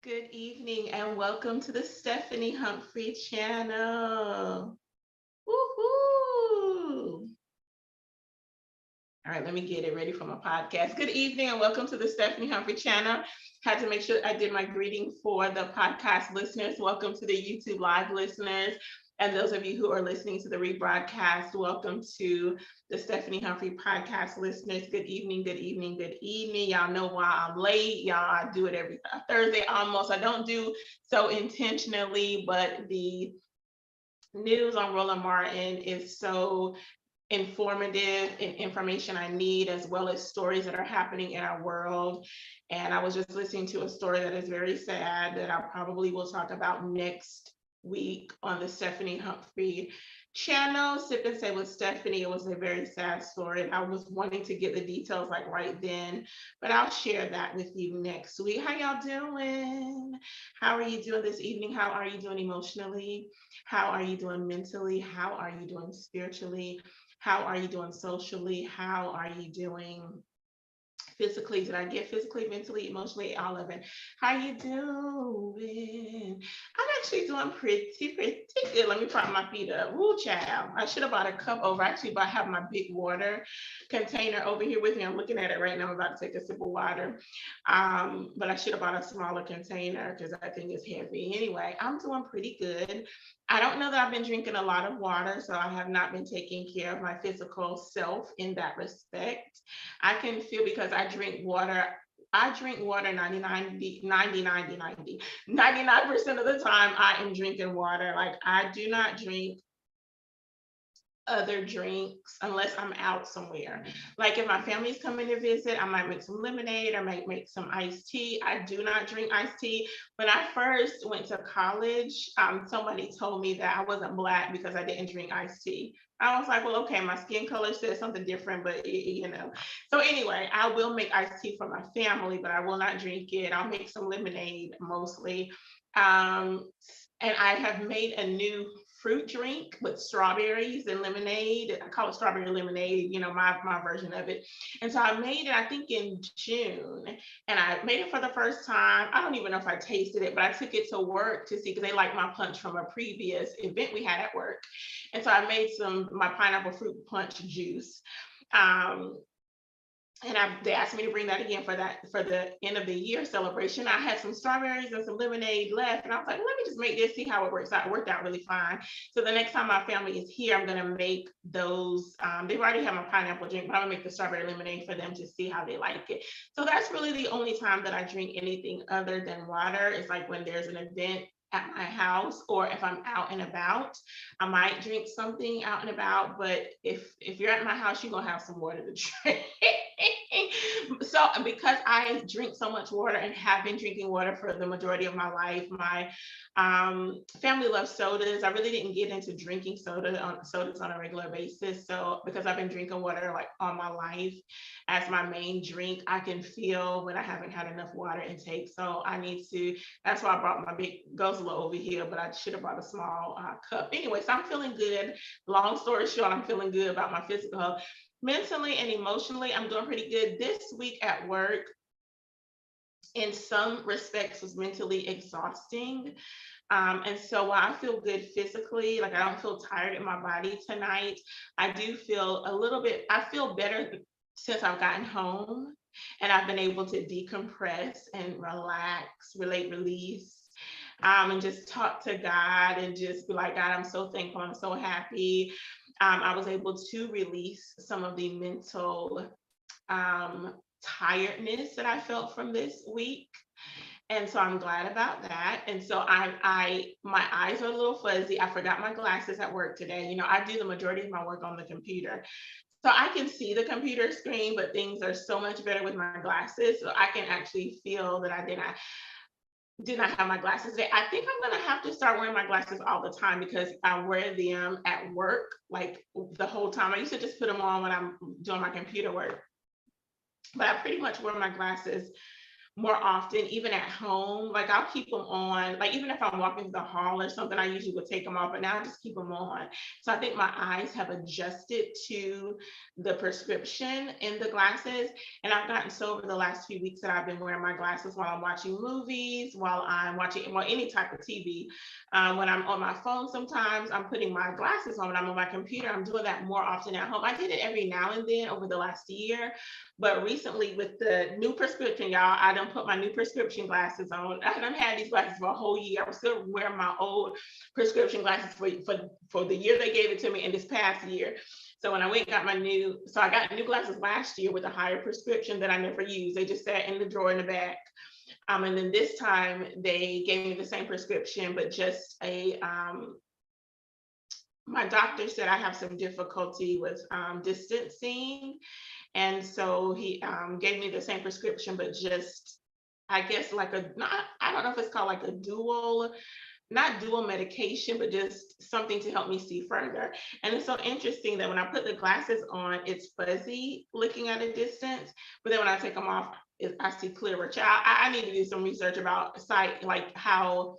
Good evening and welcome to the Stephanie Humphrey channel. Woohoo! All right, let me get it ready for my podcast. Good evening and welcome to the Stephanie Humphrey channel. Had to make sure I did my greeting for the podcast listeners. Welcome to the YouTube live listeners. And those of you who are listening to the rebroadcast, welcome to the Stephanie Humphrey podcast listeners. Good evening, good evening, good evening. Y'all know why I'm late. Y'all, I do it every Thursday almost. I don't do so intentionally, but the news on Roland Martin is so informative and information I need, as well as stories that are happening in our world. And I was just listening to a story that is very sad that I probably will talk about next week on the Stephanie Humphrey channel. Sip and Say with Stephanie. It was a very sad story, and I was wanting to get the details like right then, but I'll share that with you next week. How y'all doing? How are you doing this evening? How are you doing emotionally? How are you doing mentally? How are you doing spiritually? How are you doing socially? How are you doing physically? Did I get physically, mentally, emotionally, all of it? How you doing? I'm actually doing pretty good. Let me prop my feet up. Woo, child. I should have bought a cup over. Actually, I have my big water container over here with me. I'm looking at it right now. I'm about to take a sip of water. But I should have bought a smaller container because I think it's heavy. Anyway, I'm doing pretty good. I don't know that I've been drinking a lot of water, so I have not been taking care of my physical self in that respect. I can feel because I drink water. I drink water 99% of the time I am drinking water. Like I do not drink other drinks unless I'm out somewhere. Like if my family's coming to visit, I might make some lemonade, I might make some iced tea. I do not drink iced tea. When I first went to college, somebody told me that I wasn't Black because I didn't drink iced tea. I was like, well, okay, my skin color says something different, but you know. So anyway, I will make iced tea for my family, but I will not drink it. I'll make some lemonade mostly. And I have made a new fruit drink with strawberries and lemonade. I call it strawberry lemonade, you know, my version of it. And so I made it, I think in June, and I made it for the first time. I don't even know if I tasted it, but I took it to work to see, because they like my punch from a previous event we had at work. And so I made my pineapple fruit punch juice. And they asked me to bring that again for the end of the year celebration. I had some strawberries and some lemonade left, and I was like, let me just make this, see how it works out. It worked out really fine. So the next time my family is here, I'm gonna make those. They've already had my pineapple drink, but I'm gonna make the strawberry lemonade for them to see how they like it. So that's really the only time that I drink anything other than water. It's like when there's an event at my house, or if I'm out and about, I might drink something out and about. But if you're at my house, you're gonna have some water to drink. So because I drink so much water and have been drinking water for the majority of my life, my family loves sodas. I really didn't get into drinking sodas on a regular basis. So because I've been drinking water like all my life as my main drink, I can feel when I haven't had enough water intake. So I need to, that's why I brought my big guzzler over here, but I should have brought a small cup. Anyway, so I'm feeling good. Long story short, I'm feeling good about my physical health. Mentally and emotionally, I'm doing pretty good. This week at work, in some respects, was mentally exhausting. And so while I feel good physically, like I don't feel tired in my body tonight, I do feel I feel better since I've gotten home and I've been able to decompress and relax, release. And just talk to God and just be like, God, I'm so thankful. I'm so happy. I was able to release some of the mental tiredness that I felt from this week. And so I'm glad about that. And so my eyes are a little fuzzy. I forgot my glasses at work today. You know, I do the majority of my work on the computer. So I can see the computer screen, but things are so much better with my glasses. So I can actually feel that I did not have my glasses today. I think I'm gonna have to start wearing my glasses all the time because I wear them at work like the whole time. I used to just put them on when I'm doing my computer work, but I pretty much wear my glasses more often, even at home. Like I'll keep them on, like even if I'm walking the hall or something, I usually would take them off, but now I just keep them on. So I think my eyes have adjusted to the prescription in the glasses. And I've gotten so over the last few weeks that I've been wearing my glasses while I'm watching movies, while I'm watching, well, any type of TV. When I'm on my phone, sometimes I'm putting my glasses on. When I'm on my computer, I'm doing that more often at home. I did it every now and then over the last year, but recently with the new prescription, y'all, I done put my new prescription glasses on. I done had these glasses for a whole year. I was still wearing my old prescription glasses for the year they gave it to me and this past year. So when I went and got my new, so I got new glasses last year with a higher prescription that I never used. They just sat in the drawer in the back. And then this time they gave me the same prescription, but just my doctor said I have some difficulty with distancing. And so he gave me the same prescription, but just, I guess like I don't know if it's called like a dual, not dual medication, but just something to help me see further. And it's so interesting that when I put the glasses on, it's fuzzy looking at a distance, but then when I take them off, I see clearer. I need to do some research about sight, like how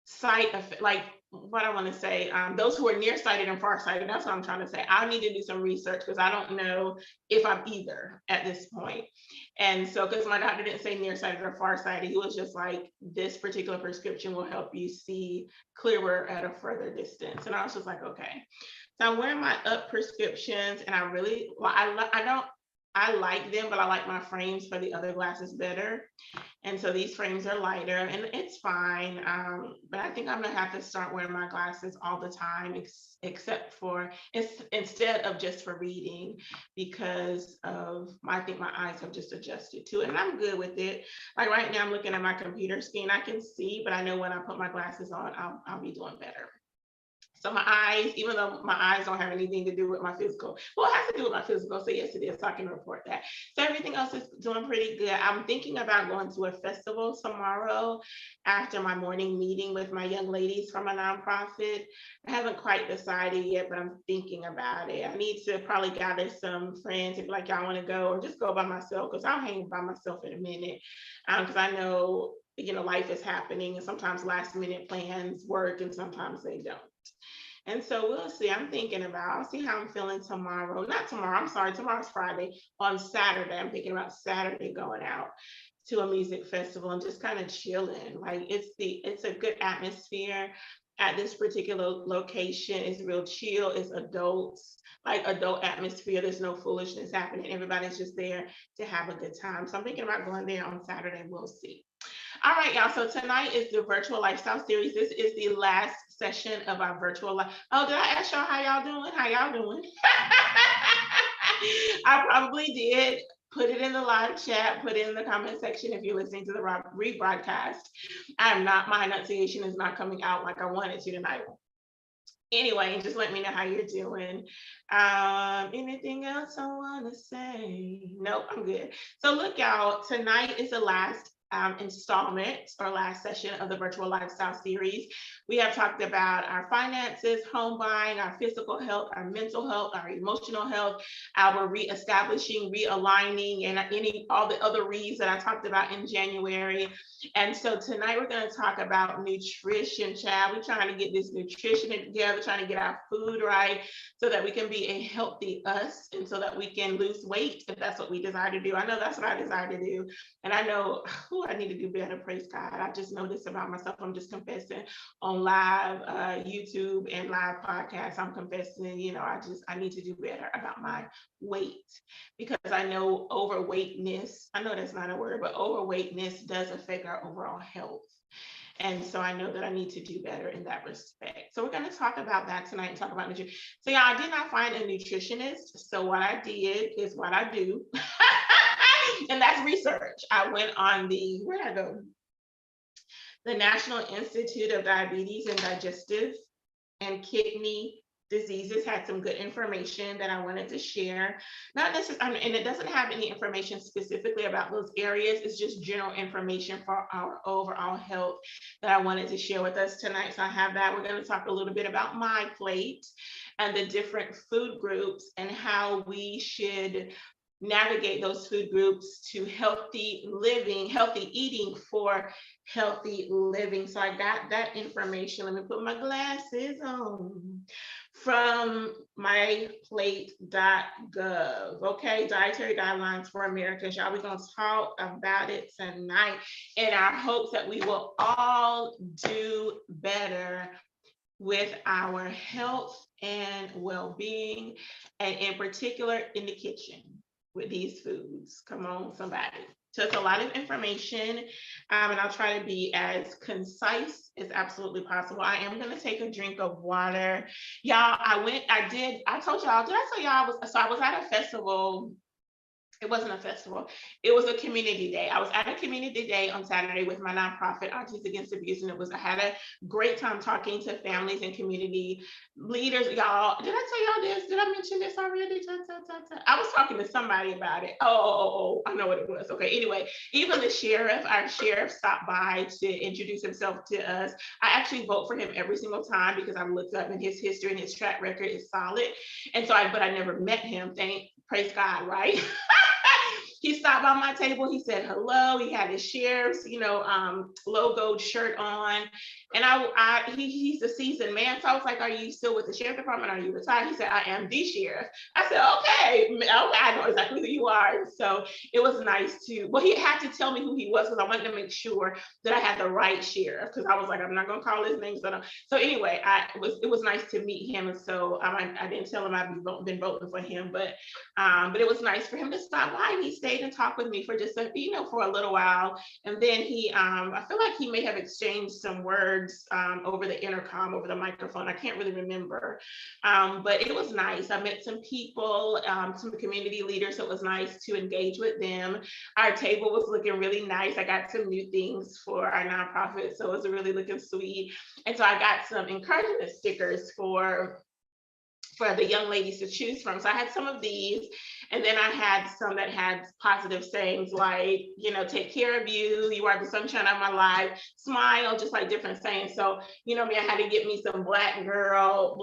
sight effect, like what I want to say, those who are nearsighted and farsighted, that's what I'm trying to say. I need to do some research because I don't know if I'm either at this point. And so, because my doctor didn't say nearsighted or farsighted, he was just like, this particular prescription will help you see clearer at a further distance. And I was just like, okay. So I'm wearing my up prescriptions, and I really, well, I like them, but I like my frames for the other glasses better. And so these frames are lighter and it's fine. But I think I'm gonna have to start wearing my glasses all the time, except for instead of just for reading, because of I think my eyes have just adjusted to it, and I'm good with it. Like right now, I'm looking at my computer screen. I can see, but I know when I put my glasses on, I'll be doing better. So my eyes, even though my eyes don't have anything to do with my physical, well, it has to do with my physical. So yes, it is. So I can report that. So everything else is doing pretty good. I'm thinking about going to a festival tomorrow after my morning meeting with my young ladies from a nonprofit. I haven't quite decided yet, but I'm thinking about it. I need to probably gather some friends if like y'all want to go, or just go by myself, because I'll hang by myself in a minute. Because I know, life is happening, and sometimes last minute plans work and sometimes they don't. And so we'll see. I'm thinking about, I'll see how I'm feeling tomorrow. Not tomorrow, I'm sorry, tomorrow's Friday. On Saturday, I'm thinking about Saturday going out to a music festival and just kind of chilling. Like it's a good atmosphere at this particular location. It's real chill, it's adults, like adult atmosphere. There's no foolishness happening. Everybody's just there to have a good time. So I'm thinking about going there on Saturday. We'll see. All right, y'all. So tonight is the virtual lifestyle series. This is the last session of our virtual life. Oh, did I ask y'all how y'all doing? How y'all doing? I probably did. Put it in the live chat, put it in the comment section if you're listening to the rebroadcast. My enunciation is not coming out like I wanted to tonight. Anyway, just let me know how you're doing. Anything else I want to say? Nope, I'm good. So look, y'all, tonight is the last installment or last session of the virtual lifestyle series. We have talked about our finances, home buying, our physical health, our mental health, our emotional health, our reestablishing, realigning, and all the other reads that I talked about in January. And so tonight we're going to talk about nutrition, child. We're trying to get this nutrition together, trying to get our food right so that we can be a healthy us and so that we can lose weight if that's what we desire to do. I know that's what I desire to do. And I know I need to do better, praise God. I just know this about myself. I'm just confessing on live YouTube and live podcasts. I'm confessing, I need to do better about my weight, because I know overweightness, I know that's not a word, but overweightness does affect our overall health. And so I know that I need to do better in that respect. So we're going to talk about that tonight and talk about nutrition. So yeah, I did not find a nutritionist. So what I did is what I do. And that's research. I went on where'd I go? The National Institute of Diabetes and Digestive and Kidney Diseases had some good information that I wanted to share. Not necessarily, and it doesn't have any information specifically about those areas. It's just general information for our overall health that I wanted to share with us tonight. So I have that. We're going to talk a little bit about my plate and the different food groups and how we should navigate those food groups to healthy living, healthy eating for healthy living. So I got that information. Let me put my glasses on. From myplate.gov. Okay, dietary guidelines for Americans. Y'all, we're going to talk about it tonight in our hopes that we will all do better with our health and well-being, and in particular in the kitchen with these foods. Come on, somebody. So it's a lot of information, and I'll try to be as concise as absolutely possible. I am going to take a drink of water. Y'all, I told y'all, did I tell y'all I was at a festival. It wasn't a festival. It was a community day. I was at a community day on Saturday with my nonprofit, Aunties Against Abuse, and I had a great time talking to families and community leaders. Y'all, did I tell y'all this? Did I mention this already? I was talking to somebody about it. Oh, I know what it was. Okay, anyway, even our sheriff stopped by to introduce himself to us. I actually vote for him every single time because I've looked up, and his history and his track record is solid. And so but I never met him. Praise God, right? He stopped by my table. He said hello. He had his sheriff's, logoed shirt on, and he's a seasoned man. So I was like, "Are you still with the sheriff department? Are you retired?" He said, "I am the sheriff." I said, "Okay, I know exactly who you are." So it was nice to. Well, he had to tell me who he was because I wanted to make sure that I had the right sheriff, because I was like, I'm not gonna call his name. So anyway, it was nice to meet him, and so I didn't tell him I've been voting for him, but it was nice for him to stop by, and he stayed and talked with me for just for a little while. And then I feel like he may have exchanged some words over the intercom, over the microphone. I can't really remember, but it was nice. I met some people, some community leaders. So it was nice to engage with them. Our table was looking really nice. I got some new things for our nonprofit, so it was really looking sweet. And so I got some encouragement stickers for the young ladies to choose from. So I had some of these, and then I had some that had positive sayings like, take care of you, you are the sunshine of my life, smile, just like different sayings. So, me, I had to get me some black girl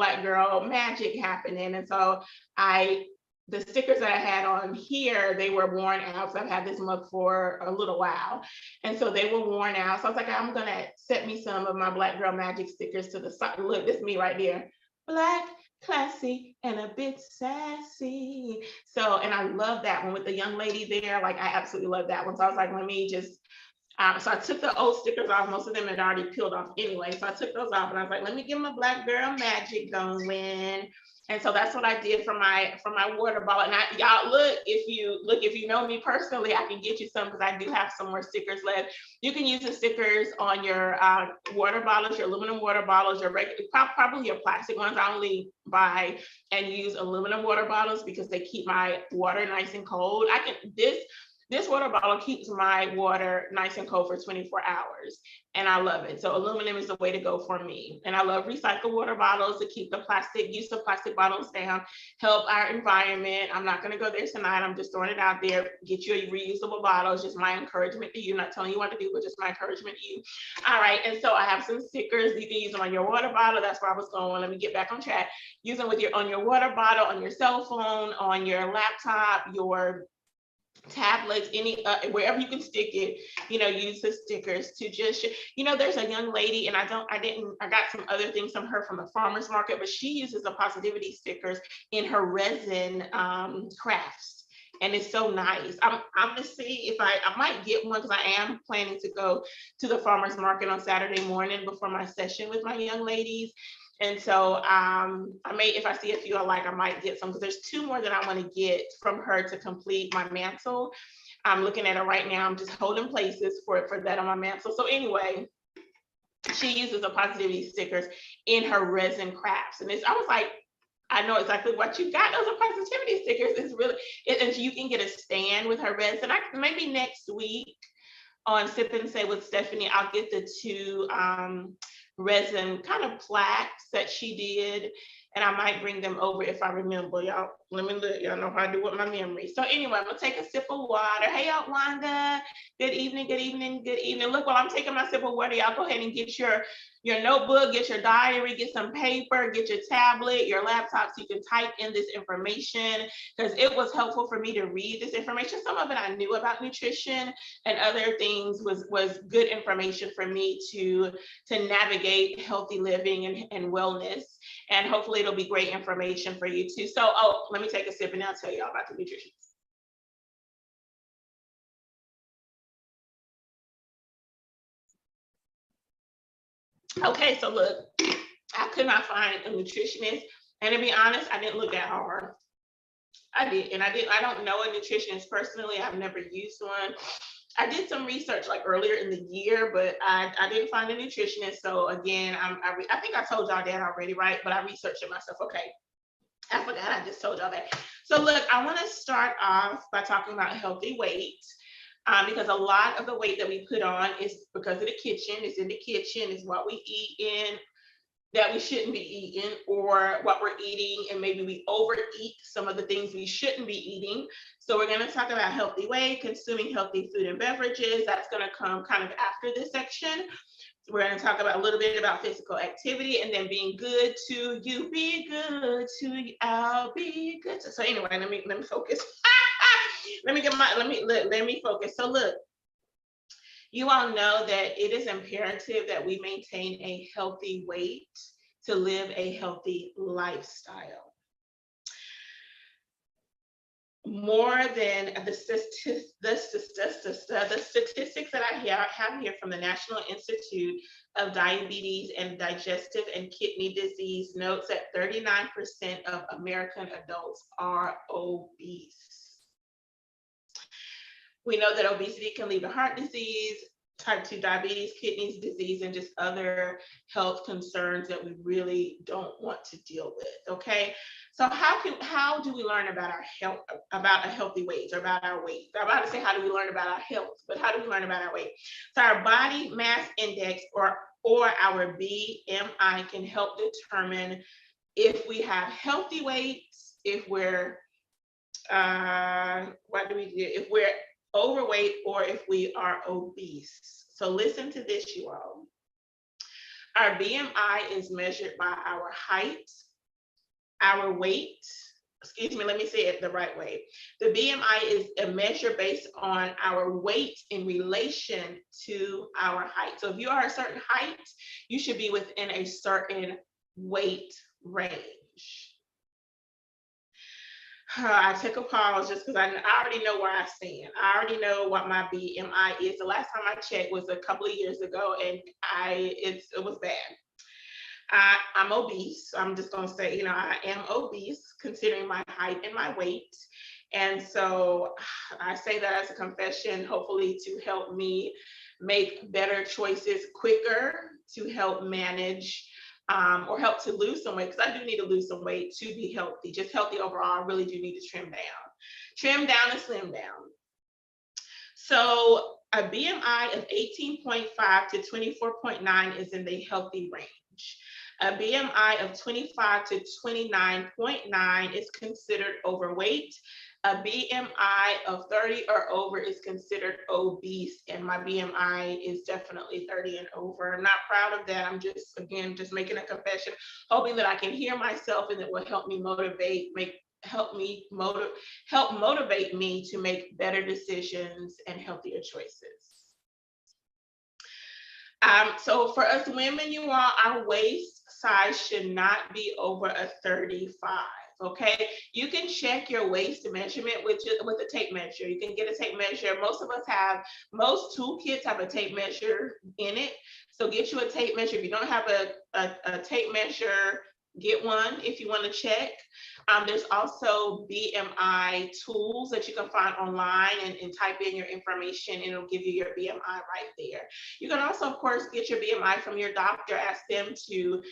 magic happening. And so the stickers that I had on here, they were worn out. So I've had this mug for a little while. And so they were worn out. So I was like, I'm going to set me some of my black girl magic stickers to the side. Look, this is me right there. Black, classy, and a bit sassy. So, and I love that one with the young lady there. Like, I absolutely love that one. So I was like, let me just, so I took the old stickers off. Most of them had already peeled off anyway. So I took those off, and I was like, let me get my black girl magic going. And so that's what I did for my water bottle. And y'all if you know me personally, I can get you some, because I do have some more stickers left. You can use the stickers on your water bottles, your aluminum water bottles, your probably your plastic ones. I only buy and use aluminum water bottles because they keep my water nice and cold. This water bottle keeps my water nice and cold for 24 hours, and I love it. So aluminum is the way to go for me. And I love recycled water bottles to keep the use of plastic bottles down, help our environment. I'm not going to go there tonight. I'm just throwing it out there. Get you a reusable bottle. It's just my encouragement to you. I'm not telling you what to do, but just my encouragement to you. All right. And so I have some stickers. You can use them on your water bottle. That's where I was going. Let me get back on track. Use them on your water bottle, on your cell phone, on your laptop, your tablets, wherever you can stick it, use the stickers to just, there's a young lady, and I got some other things from her from the farmer's market, but she uses the positivity stickers in her resin crafts. And it's so nice. I'm gonna see if I might get one, because I am planning to go to the farmer's market on Saturday morning before my session with my young ladies. And so if I see a few I like, I might get some, because there's two more that I want to get from her to complete my mantle. I'm looking at it right now. I'm just holding places for that on my mantle. So anyway, she uses the positivity stickers in her resin crafts. And I was like, I know exactly what you got. Those are positivity stickers. It's really, and you can get a stand with her resin. Maybe next week on Sip and Say with Stephanie, I'll get the two resin kind of plaques that she did. and I might bring them over if I remember. Y'all, let me look. Y'all know how I do with my memory. So anyway, I'm gonna take a sip of water. Hey, y'all, Wanda. Good evening, good evening, good evening. Look, while I'm taking my sip of water, y'all go ahead and get your notebook, get your diary, get some paper, get your tablet, your laptop, so you can type in this information, because it was helpful for me to read this information. Some of it I knew about nutrition, and other things was good information for me to navigate healthy living and wellness. And hopefully it'll be great information for you too. So, oh, let me take a sip and I'll tell you all about the nutrition. Okay, so look, I could not find a nutritionist. And to be honest, I didn't look that hard. I don't know a nutritionist personally. I've never used one. I did some research like earlier in the year, but I didn't find a nutritionist. So again, I think I told y'all that already, right? But I researched it myself. Okay, I forgot I just told y'all that. So look, I want to start off by talking about healthy weight. Because a lot of the weight that we put on is because of the kitchen. It's in the kitchen. It's what we eat in that we shouldn't be eating, or what we're eating and maybe we overeat some of the things we shouldn't be eating. So we're going to talk about healthy weight, consuming healthy food and beverages. That's going to come kind of after this section. We're going to talk about a little bit about physical activity, and then being good to you. Be good to you. I'll be good to. So anyway, let me focus. let me focus. So look, you all know that it is imperative that we maintain a healthy weight to live a healthy lifestyle. More than the statistics that I have here from the National Institute of Diabetes and Digestive and Kidney Disease notes that 39% of American adults are obese. We know that obesity can lead to heart disease, type 2 diabetes, kidney disease, and just other health concerns that we really don't want to deal with. Okay, so how do we learn about our health, about a healthy weight, or about our weight? I'm about to say how do we learn about our health, but how do we learn about our weight? So our body mass index, or our BMI, can help determine if we have healthy weights, if we're if we're overweight, or if we are obese. So listen to this, you all. Our BMI is measured by our height, our weight. Excuse me, let me say it the right way. The BMI is a measure based on our weight in relation to our height. So if you are a certain height, you should be within a certain weight range. I took a pause just because I already know where I stand. I already know what my BMI is. The last time I checked was a couple of years ago, and it was bad. I'm obese. I'm just going to say, I am obese considering my height and my weight. And so I say that as a confession, hopefully to help me make better choices quicker, to help manage or help to lose some weight, because I do need to lose some weight to be healthy, just healthy overall. I really do need to trim down and slim down. So a BMI of 18.5 to 24.9 is in the healthy range. A BMI of 25 to 29.9 is considered overweight. A BMI of 30 or over is considered obese, and my BMI is definitely 30 and over. I'm not proud of that. I'm just making a confession, hoping that I can hear myself and it will help me motivate me to make better decisions and healthier choices. So for us women, you all, our waist size should not be over a 35. Okay, you can check your waist measurement with a tape measure. You can get a tape measure. Most toolkits have a tape measure in it. So get you a tape measure. If you don't have a tape measure, get one if you want to check. There's also BMI tools that you can find online and type in your information, and it'll give you your BMI right there. You can also, of course, get your BMI from your doctor. Ask them to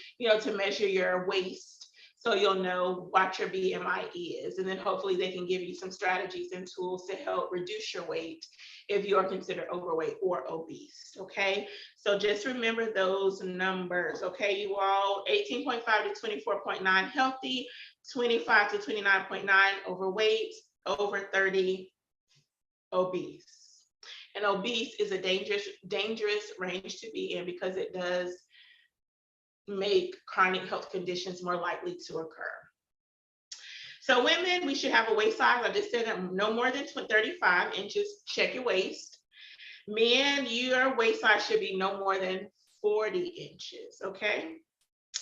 measure your waist. so you'll know what your BMI is. And then hopefully they can give you some strategies and tools to help reduce your weight if you are considered overweight or obese. Okay. So just remember those numbers. Okay, you all, 18.5 to 24.9 healthy, 25 to 29.9 overweight, over 30 obese. And obese is a dangerous range to be in because it does make chronic health conditions more likely to occur. So women, we should have a waist size, I just said, no more than 35 inches. Check your waist. Men, your waist size should be no more than 40 inches, okay?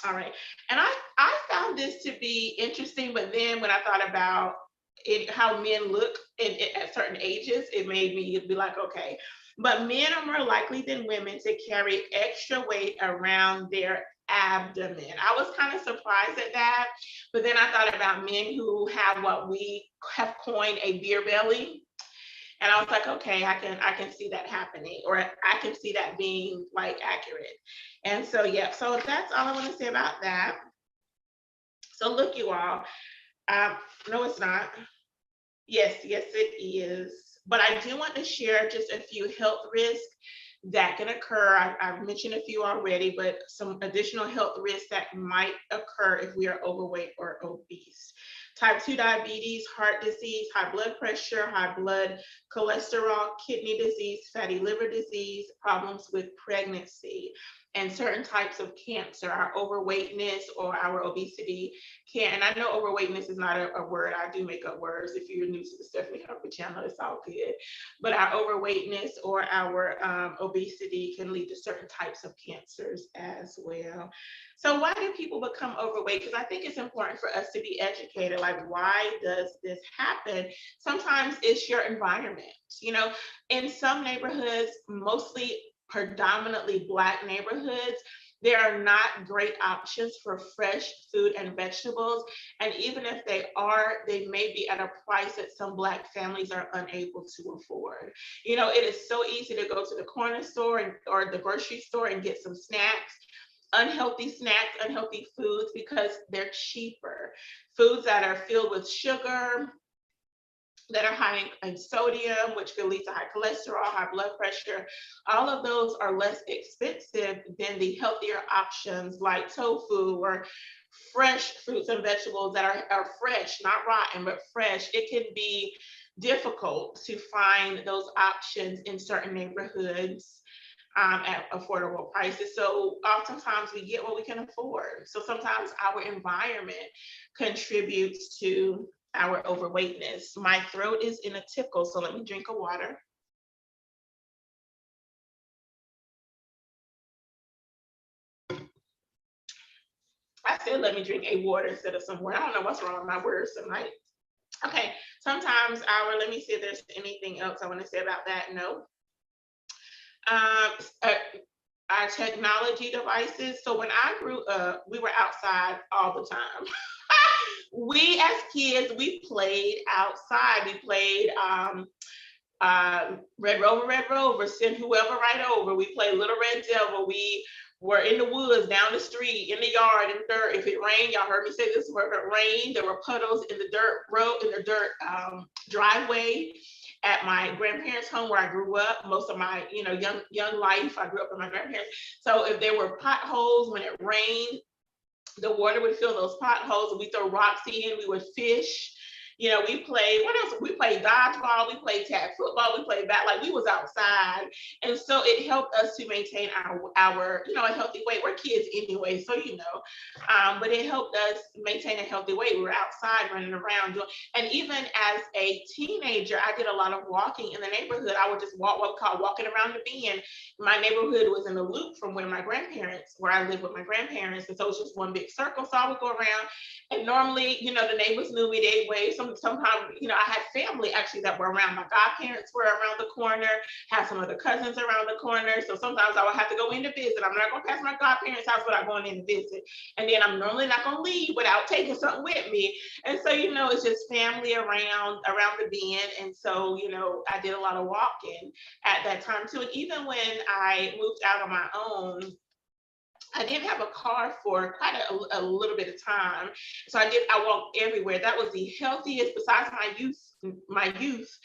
All right. And I found this to be interesting, but then when I thought about it, how men look at certain ages, it made me be like, okay. But men are more likely than women to carry extra weight around their abdomen. I was kind of surprised at that, but then I thought about men who have what we have coined a beer belly. And I was like, okay, I can see that happening, or I can see that being like accurate. And so, yeah, so that's all I want to say about that. So look, you all, no, it's not. Yes, it is. But I do want to share just a few health risks that can occur. I've mentioned a few already, but some additional health risks that might occur if we are overweight or obese. Type 2 diabetes, heart disease, high blood pressure, high blood cholesterol, kidney disease, fatty liver disease, problems with pregnancy, and certain types of cancer. Our overweightness or our obesity can, and I know overweightness is not a word. I do make up words. If you're new to the Stephanie Harper channel, it's all good. But our overweightness or our obesity can lead to certain types of cancers as well. So why do people become overweight? Because I think it's important for us to be educated. Like, why does this happen? Sometimes it's your environment. In some neighborhoods, mostly predominantly Black neighborhoods, there are not great options for fresh food and vegetables. And even if they are, they may be at a price that some Black families are unable to afford. It is so easy to go to the corner store or the grocery store and get some snacks, unhealthy foods, because they're cheaper. Foods that are filled with sugar, that are high in sodium, which can lead to high cholesterol, high blood pressure. All of those are less expensive than the healthier options like tofu or fresh fruits and vegetables that are fresh, not rotten, but fresh. It can be difficult to find those options in certain neighborhoods at affordable prices. So oftentimes we get what we can afford. So sometimes our environment contributes to our overweightness. My throat is in a tickle, so let me drink a water. I said let me drink a water instead of some water. I don't know what's wrong with my words tonight. Okay, sometimes let me see if there's anything else I want to say about that. No. Our technology devices. So when I grew up, we were outside all the time. We as kids, we played outside. We played Red Rover, send whoever right over. We played Little Red Devil. We were in the woods, down the street, in the yard, in the dirt. If it rained, y'all heard me say this, if it rained, there were puddles in the dirt road, in the dirt driveway at my grandparents' home where I grew up. Most of my, young life, I grew up with my grandparents. So if there were potholes when it rained, the water would fill those potholes, and we throw rocks in, we would fish. We played, what else? We played dodgeball, we played tag football, we played like we was outside. And so it helped us to maintain our a healthy weight. We're kids anyway, so but it helped us maintain a healthy weight. We were outside running around and even as a teenager, I did a lot of walking in the neighborhood. I would just walk what we call walking around the bend. My neighborhood was in a loop from where I lived with my grandparents. And so it was just one big circle. So I would go around, and normally, the neighbors knew me, they'd wave. Sometimes, I had family actually that were around. My godparents were around the corner, had some other cousins around the corner. So sometimes I would have to go in to visit. I'm not going to pass my godparents' house without going in to visit. And then I'm normally not going to leave without taking something with me. And so, it's just family around the bend. And so, I did a lot of walking at that time too. And even when I moved out on my own, I didn't have a car for quite a little bit of time. So I walked everywhere. That was the healthiest, besides my youth,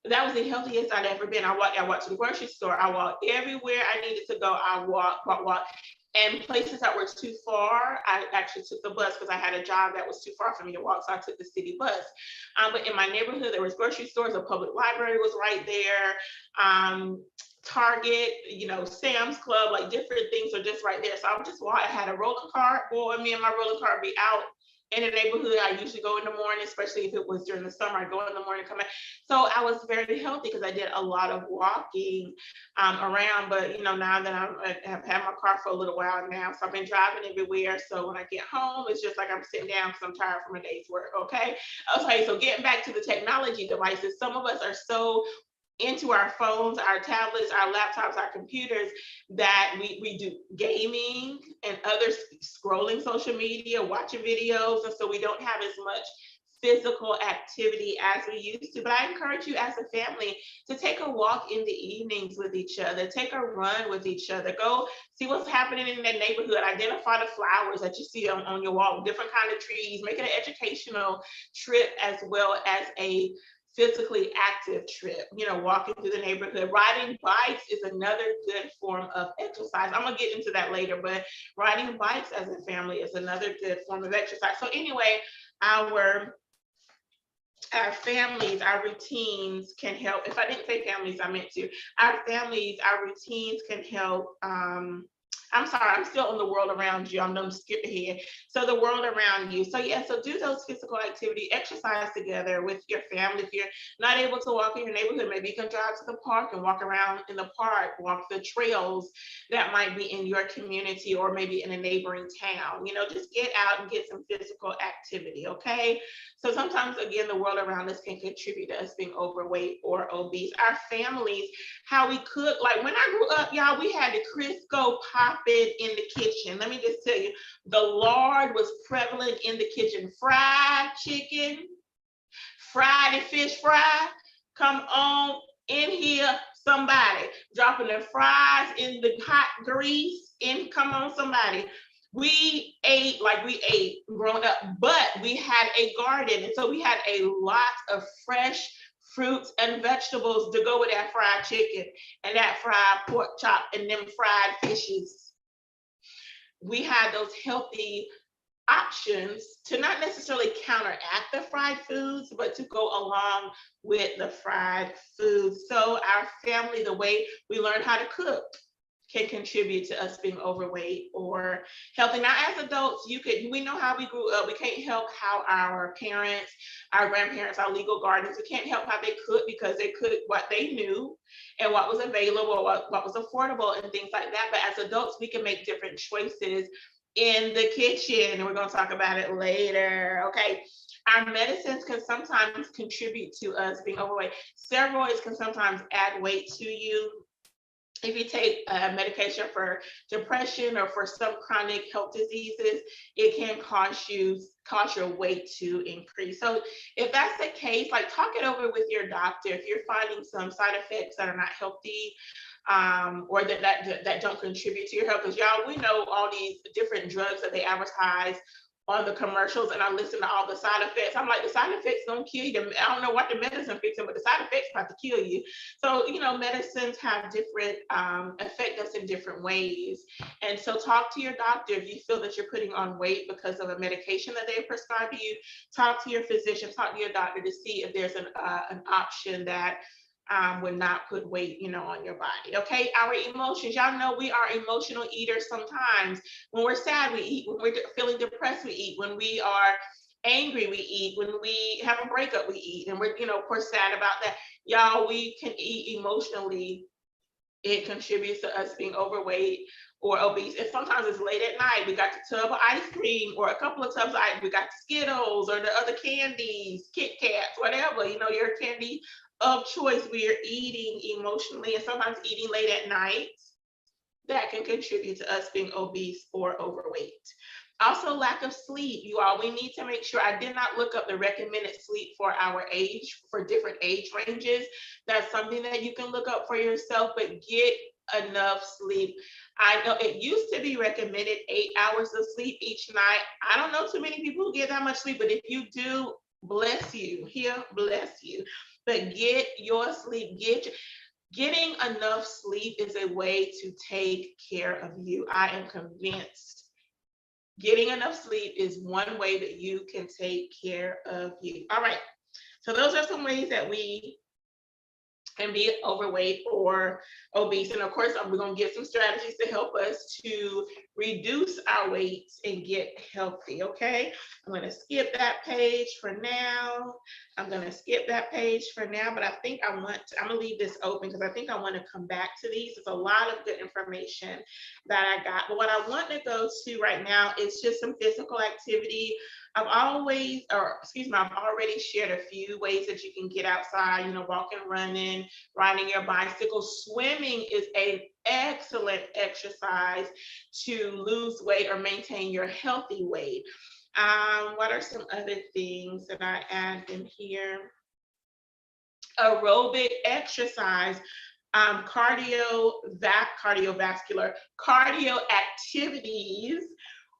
that was the healthiest I'd ever been. I walked to the grocery store. I walked everywhere I needed to go. I walked. And places that were too far, I actually took the bus because I had a job that was too far for me to walk. So I took the city bus. But in my neighborhood, there was grocery stores, a public library was right there. Target, Sam's Club, like different things are just right there. So I had a rolling cart. Boy, me and my rolling cart be out in the neighborhood. I usually go in the morning, especially if it was during the summer. I go in the morning, come back. So I was very healthy because I did a lot of walking around. But now that I have had my car for a little while now, so I've been driving everywhere. So when I get home, it's just like I'm sitting down because I'm tired from a day's work. Okay. So getting back to the technology devices, some of us are so into our phones, our tablets, our laptops, our computers, that we do gaming and other scrolling social media, watching videos, and so we don't have as much physical activity as we used to. But I encourage you as a family to take a walk in the evenings with each other, take a run with each other, go see what's happening in the neighborhood, identify the flowers that you see on your wall, different kind of trees, make it an educational trip as well as a physically active trip, walking through the neighborhood. Riding bikes is another good form of exercise. I'm going to get into that later, but riding bikes as a family is another good form of exercise. So anyway, our families, our routines can help. If I didn't say families, I meant to. Our routines can help. I'm sorry, I'm still in the world around you. I'm going to skip ahead. So the world around you. So yeah, so do those physical activity, exercise together with your family. If you're not able to walk in your neighborhood, maybe you can drive to the park and walk around in the park, walk the trails that might be in your community or maybe in a neighboring town. Just get out and get some physical activity, okay? So sometimes, again, the world around us can contribute to us being overweight or obese. Our families, how we cook, like when I grew up, y'all, we had the Crisco popping in the kitchen. Let me just tell you, the lard was prevalent in the kitchen. Fried chicken, fried and fish fry. Come on in here, somebody. Dropping the fries in the hot grease. Come on, somebody. We ate like we ate growing up, but we had a garden. And so we had a lot of fresh fruits and vegetables to go with that fried chicken and that fried pork chop and them fried fishes. We had those healthy options to not necessarily counteract the fried foods, but to go along with the fried foods. So our family, the way we learn how to cook, can contribute to us being overweight or healthy. Now, as adults, we know how we grew up. We can't help how our parents, our grandparents, our legal guardians, we can't help how they cooked because they cooked what they knew and what was available, what was affordable and things like that. But as adults, we can make different choices in the kitchen, and we're going to talk about it later. Okay. Our medicines can sometimes contribute to us being overweight. Steroids can sometimes add weight to you. If you take medication for depression or for some chronic health diseases, it can cause your weight to increase. So if that's the case, like talk it over with your doctor. If you're finding some side effects that are not healthy, or that don't contribute to your health, because y'all, we know all these different drugs that they advertise on the commercials, and I listen to all the side effects. I'm like, the side effects don't kill you. I don't know what the medicine fixing, but the side effects about to kill you. So, medicines have different, affect us in different ways. And so talk to your doctor if you feel that you're putting on weight because of a medication that they prescribe to you. Talk to your physician, talk to your doctor to see if there's an option that would not put weight, on your body. Okay. Our emotions, y'all know we are emotional eaters sometimes. When we're sad, we eat. When we're feeling depressed, we eat. When we are angry, we eat. When we have a breakup, we eat. And we're, of course, sad about that. Y'all, we can eat emotionally. It contributes to us being overweight or obese. And sometimes it's late at night. We got the tub of ice cream or a couple of tubs of ice. We got the Skittles or the other candies, Kit Kats, whatever, your candy of choice. We are eating emotionally and sometimes eating late at night. That can contribute to us being obese or overweight. Also, lack of sleep, you all. We need to make sure. I did not look up the recommended sleep for our age, for different age ranges. That's something that you can look up for yourself, but get enough sleep. I know it used to be recommended 8 hours of sleep each night. I don't know too many people who get that much sleep, but if you do, bless you. Here, bless you. But get your sleep. Getting enough sleep is a way to take care of you. I am convinced getting enough sleep is one way that you can take care of you. All right. So those are some ways that we can be overweight or obese. And of course, we're going to give some strategies to help us to reduce our weight and get healthy. Okay. I'm going to skip that page for now. I'm going to skip that page for now, but I think I'm going to leave this open because I think I want to come back to these. It's a lot of good information that I got. But what I want to go to right now is just some physical activity. I've already shared a few ways that you can get outside, walking, running, riding your bicycle. Swimming is an excellent exercise to lose weight or maintain your healthy weight. What are some other things that I add in here? Aerobic exercise, cardiovascular cardio activities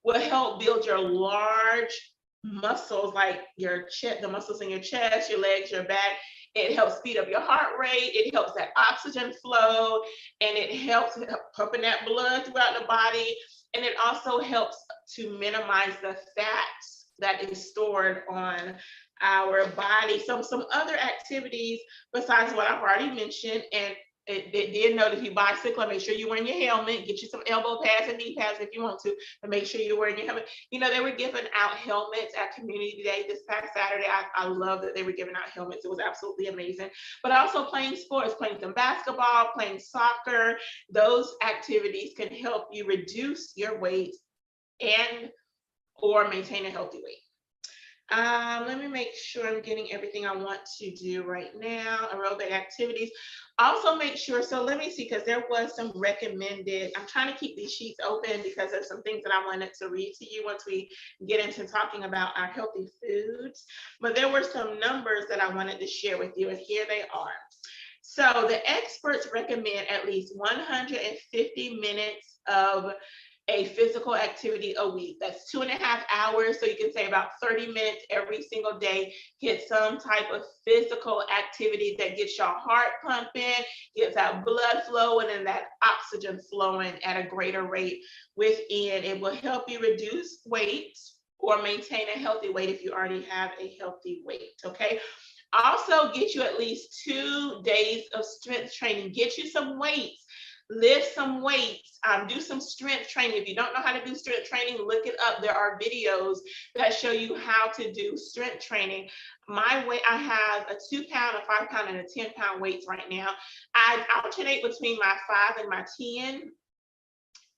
will help build your large muscles, like your chest, the muscles in your chest, your legs, your back. It helps speed up your heart rate. It helps that oxygen flow, and it helps pumping that blood throughout the body. And it also helps to minimize the fats that is stored on our body. Some other activities besides what I've already mentioned, and it did note if you bicycle, make sure you're wearing your helmet, get you some elbow pads and knee pads if you want to, but make sure you're wearing your helmet. They were giving out helmets at Community Day this past Saturday. I love that they were giving out helmets. It was absolutely amazing. But also playing sports, playing some basketball, playing soccer, those activities can help you reduce your weight and or maintain a healthy weight. Let me make sure I'm getting everything I want to do right now. Aerobic activities. Also make sure, so let me see, because there was some recommended, I'm trying to keep these sheets open because there's some things that I wanted to read to you once we get into talking about our healthy foods. But there were some numbers that I wanted to share with you, and here they are. So the experts recommend at least 150 minutes of a physical activity a week. That's 2.5 hours. So you can say about 30 minutes every single day. Get some type of physical activity that gets your heart pumping, gets that blood flowing, and that oxygen flowing at a greater rate within. It will help you reduce weight or maintain a healthy weight if you already have a healthy weight. Okay. Also, get you at least 2 days of strength training. Get you some weights. Lift some weights, do some strength training. If you don't know how to do strength training, look it up. There are videos that show you how to do strength training. My weight, I have a 2 pound, a 5 pound, and a 10 pound weights right now. I alternate between my 5 and my 10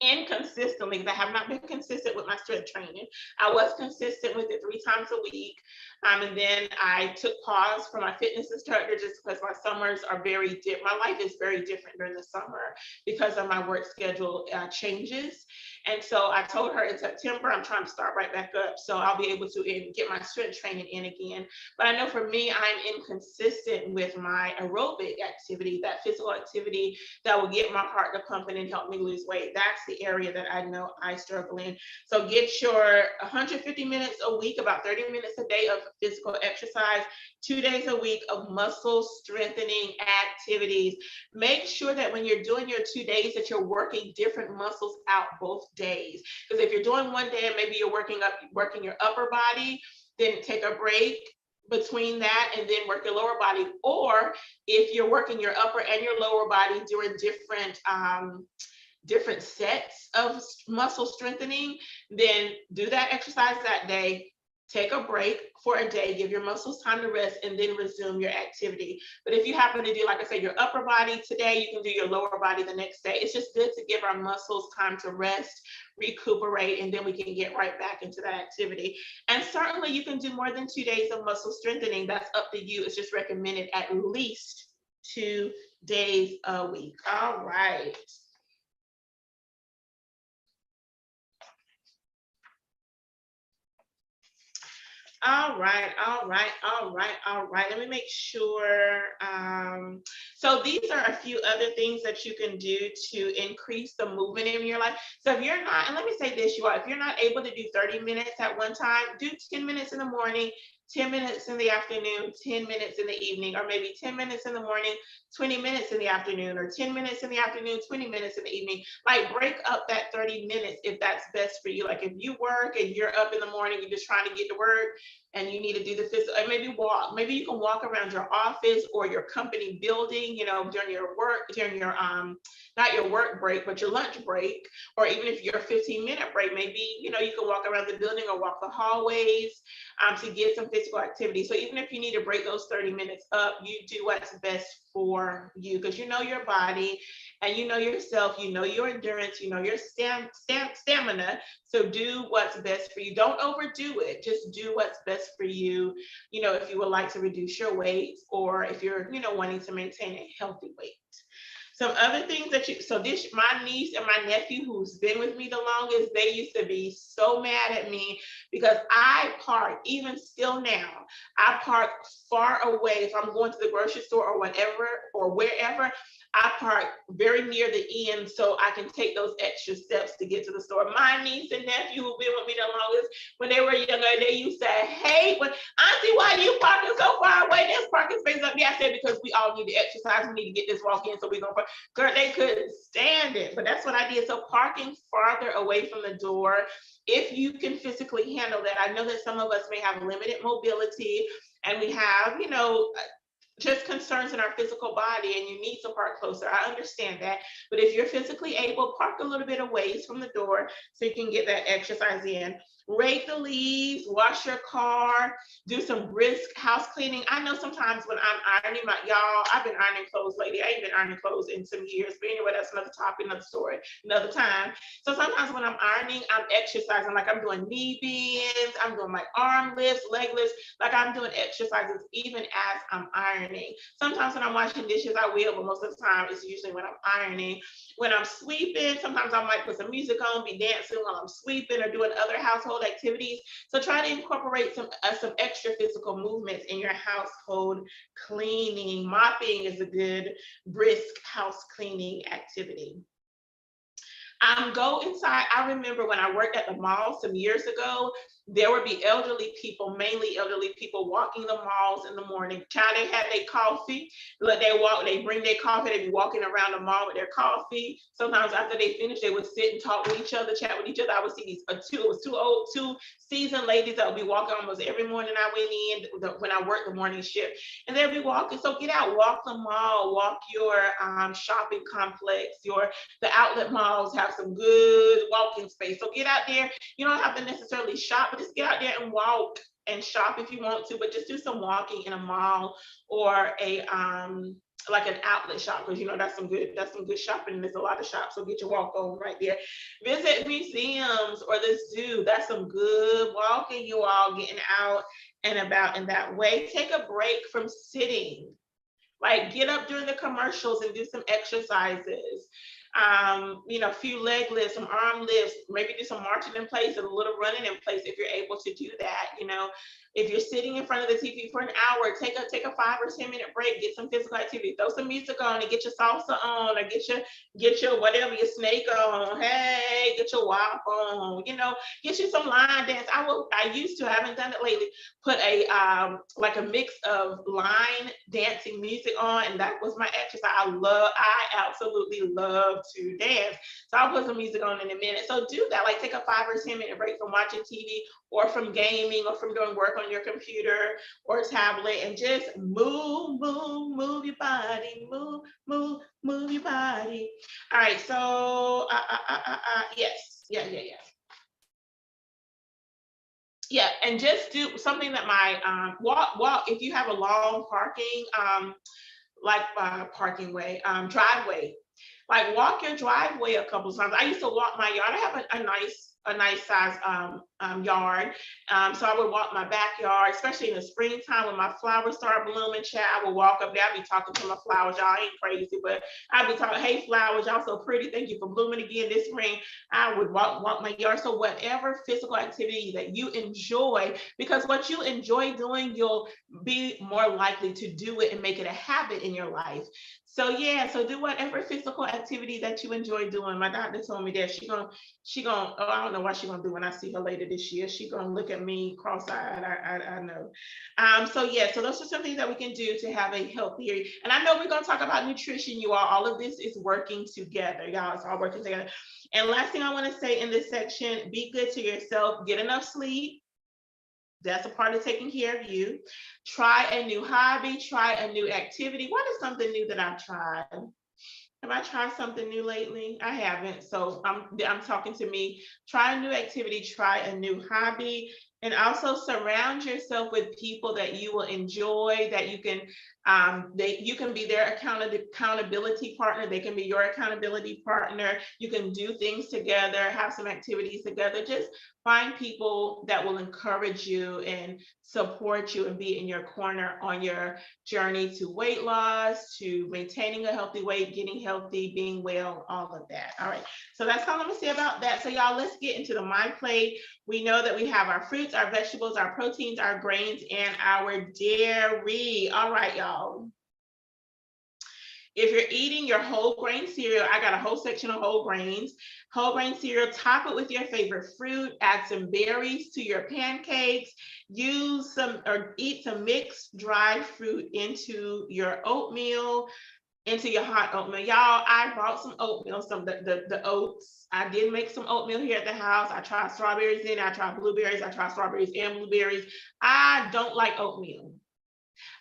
inconsistently, because I have not been consistent with my strength training. I was consistent with it 3 times a week. And then I took pause from my fitness instructor just because my summers are very different. My life is very different during the summer because of my work schedule changes. And so I told her in September, I'm trying to start right back up. So I'll be able to get my strength training in again. But I know for me, I'm inconsistent with my aerobic activity, that physical activity that will get my heart to pumping and help me lose weight. That's the area that I know I struggle in. So get your 150 minutes a week, about 30 minutes a day of physical exercise, 2 days a week of muscle strengthening activities. Make sure that when you're doing your 2 days that you're working different muscles out both days. Because if you're doing one day and maybe you're working your upper body, then take a break between that and then work your lower body. Or if you're working your upper and your lower body during different sets of muscle strengthening, then do that exercise that day, take a break for a day, give your muscles time to rest, and then resume your activity. But if you happen to do, like I said, your upper body today, you can do your lower body the next day. It's just good to give our muscles time to rest, recuperate, and then we can get right back into that activity. And certainly you can do more than 2 days of muscle strengthening. That's up to you. It's just recommended at least 2 days a week. All right. All right, all right, all right, all right. Let me make sure. So these are a few other things that you can do to increase the movement in your life. So if you're not, and let me say this, you all, if you're not able to do 30 minutes at one time, do 10 minutes in the morning, 10 minutes in the afternoon, 10 minutes in the evening, or maybe 10 minutes in the morning, 20 minutes in the afternoon, or 10 minutes in the afternoon, 20 minutes in the evening. Like break up that 30 minutes if that's best for you. Like if you work and you're up in the morning, you're just trying to get to work, and you need to do the physical, and maybe walk. Maybe you can walk around your office or your company building, during your work, during your not your work break, but your lunch break, or even if you're a 15-minute break, maybe you can walk around the building or walk the hallways to get some physical activity. So even if you need to break those 30 minutes up, you do what's best for you, because you know your body and you know yourself, you know your endurance, you know your stamina. So do what's best for you. Don't overdo it. Just do what's best for you. If you would like to reduce your weight, or if you're, wanting to maintain a healthy weight. Some other things so this, my niece and my nephew who's been with me the longest, they used to be so mad at me because I park, even still now, I park far away. If I'm going to the grocery store or whatever, or wherever, I park very near the end so I can take those extra steps to get to the store. My niece and nephew who've been with me the longest, when they were younger, they used to hate when, Auntie, why you parking so far away? There's parking space up there. I said, because we all need to exercise. We need to get this walk in, so we're going to park. Girl, they couldn't stand it, but that's what I did. So parking farther away from the door, if you can physically handle that. I know that some of us may have limited mobility, and we have, just concerns in our physical body, and you need to park closer. I understand that. But if you're physically able, park a little bit of ways from the door so you can get that exercise in. Rake the leaves, wash your car, do some brisk house cleaning. I know sometimes when I'm ironing y'all, I've been ironing clothes lately. I ain't been ironing clothes in some years, but anyway, that's another topic, another story, another time. So sometimes when I'm ironing, I'm exercising, like I'm doing knee bends, I'm doing like arm lifts, leg lifts, like I'm doing exercises even as I'm ironing. Sometimes when I'm washing dishes, I will, but most of the time it's usually when I'm ironing. When I'm sweeping, sometimes I might put some music on, be dancing while I'm sweeping or doing other household activities. So try to incorporate some extra physical movements in your household cleaning. Mopping is a good brisk house cleaning activity. Go inside. I remember when I worked at the mall some years ago, there would be elderly people, mainly elderly people, walking the malls in the morning. Child, they had their coffee. They bring their coffee, they be walking around the mall with their coffee. Sometimes after they finish, they would sit and talk with each other, chat with each other. I would see these two seasoned ladies that would be walking almost every morning I went in when I worked the morning shift. And they'd be walking. So get out, walk the mall, walk your shopping complex, the outlet malls have some good walking space. So get out there. You don't have to necessarily shop, but just get out there and walk and shop if you want to, but just do some walking in a mall or a like an outlet shop, because that's some good shopping. There's a lot of shops, so get your walk on right there. Visit museums or the zoo. That's some good walking, you all, getting out and about in that way. Take a break from sitting. Like get up during the commercials and do some exercises. A few leg lifts, some arm lifts, maybe do some marching in place and a little running in place if you're able to do that. If you're sitting in front of the TV for an hour, take a 5 or 10 minute break, get some physical activity, throw some music on and get your salsa on, or get your whatever, your snake on. Hey, get your WAP on, get you some line dance. I used to, I haven't done it lately, put a like a mix of line dancing music on, and that was my exercise. I absolutely love to dance. So I'll put some music on in a minute. So do that, like take a 5 or 10 minute break from watching TV or from gaming or from doing work on your computer or tablet, and just move your body, move your body. All right, so yes, yeah, and just do something that my walk if you have a long parking parking way, driveway, like walk your driveway a couple of times. I used to walk my yard. I have a nice a nice size yard. So I would walk my backyard, especially in the springtime when my flowers start blooming. Child, I would walk up there. I'd be talking to my flowers. Y'all ain't crazy, but I'd be talking, hey, flowers, y'all so pretty. Thank you for blooming again this spring. I would walk my yard. So whatever physical activity that you enjoy, because what you enjoy doing, you'll be more likely to do it and make it a habit in your life. So yeah, so do whatever physical activity that you enjoy doing. My doctor told me that she gonna, oh, I don't know what she gonna do when I see her later this year. She gonna look at me cross-eyed, I know. So yeah, so those are some things that we can do to have a healthier, and I know we're gonna talk about nutrition, you all of this is working together, y'all, it's all working together. And last thing I wanna say in this section, be good to yourself, get enough sleep. That's a part of taking care of you. Try a new hobby, try a new activity. What is something new that I've tried? Have I tried something new lately? I haven't. So I'm talking to me. Try a new activity, try a new hobby, and also surround yourself with people that you will enjoy, that you can be their accountability partner. They can be your accountability partner. You can do things together, have some activities together. Just find people that will encourage you and support you and be in your corner on your journey to weight loss, to maintaining a healthy weight, getting healthy, being well, all of that. All right, so that's all I'm gonna say about that. So y'all, let's get into the My Plate. We know that we have our fruits, our vegetables, our proteins, our grains, and our dairy. All right, y'all. If you're eating your whole grain cereal, I got a whole section of whole grains. Whole grain cereal, top it with your favorite fruit, add some berries to your pancakes, use some or eat some mixed dry fruit into your oatmeal, into your hot oatmeal. Y'all, I bought some oatmeal, the oats. I did make some oatmeal here at the house. I tried strawberries in, I tried blueberries, I tried strawberries and blueberries. I don't like oatmeal.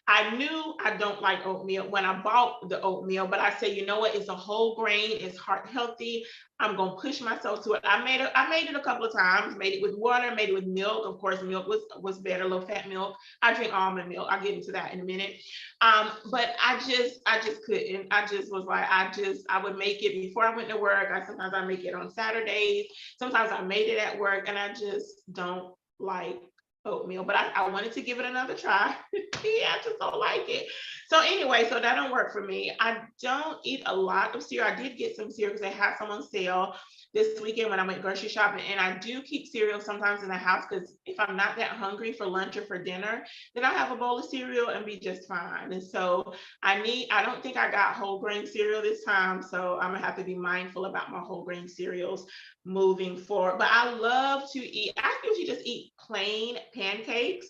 I knew I don't like oatmeal when I bought the oatmeal, but I said, you know what? It's a whole grain. It's heart healthy. I'm gonna push myself to it. I made it a couple of times. Made it with water. Made it with milk. Of course, milk was better. Low fat milk. I drink almond milk. I'll get into that in a minute. But I just couldn't. I just was like, I would make it before I went to work. Sometimes I make it on Saturdays. Sometimes I made it at work, and I just don't like oatmeal, but I wanted to give it another try. Yeah, I just don't like it. So anyway, so that don't work for me. I don't eat a lot of cereal. I did get some cereal because they had some on sale this weekend when I went grocery shopping, and I do keep cereal sometimes in the house because if I'm not that hungry for lunch or for dinner, then I'll have a bowl of cereal and be just fine. And so I don't think I got whole grain cereal this time, so I'm gonna have to be mindful about my whole grain cereals moving forward. But I love to eat, I usually just eat plain pancakes.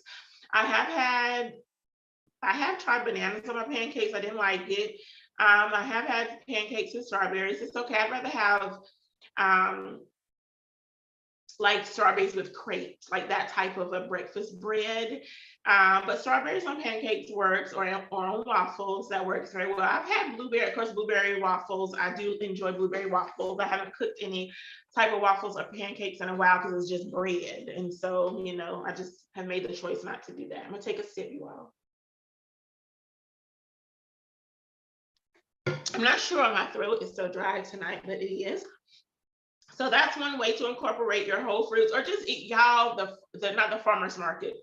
I have tried bananas on my pancakes. I didn't like it. I have had pancakes with strawberries. It's okay. I'd rather have like strawberries with crepes, like that type of a breakfast bread. But strawberries on pancakes works, or on waffles, that works very well. I've had blueberry, of course, blueberry waffles. I do enjoy blueberry waffles. I haven't cooked any type of waffles or pancakes in a while because it's just bread. And so, I just have made the choice not to do that. I'm gonna take a sip, you all. I'm not sure my throat is so dry tonight, but it is. So that's one way to incorporate your whole fruits, or just eat, y'all, not the farmer's market.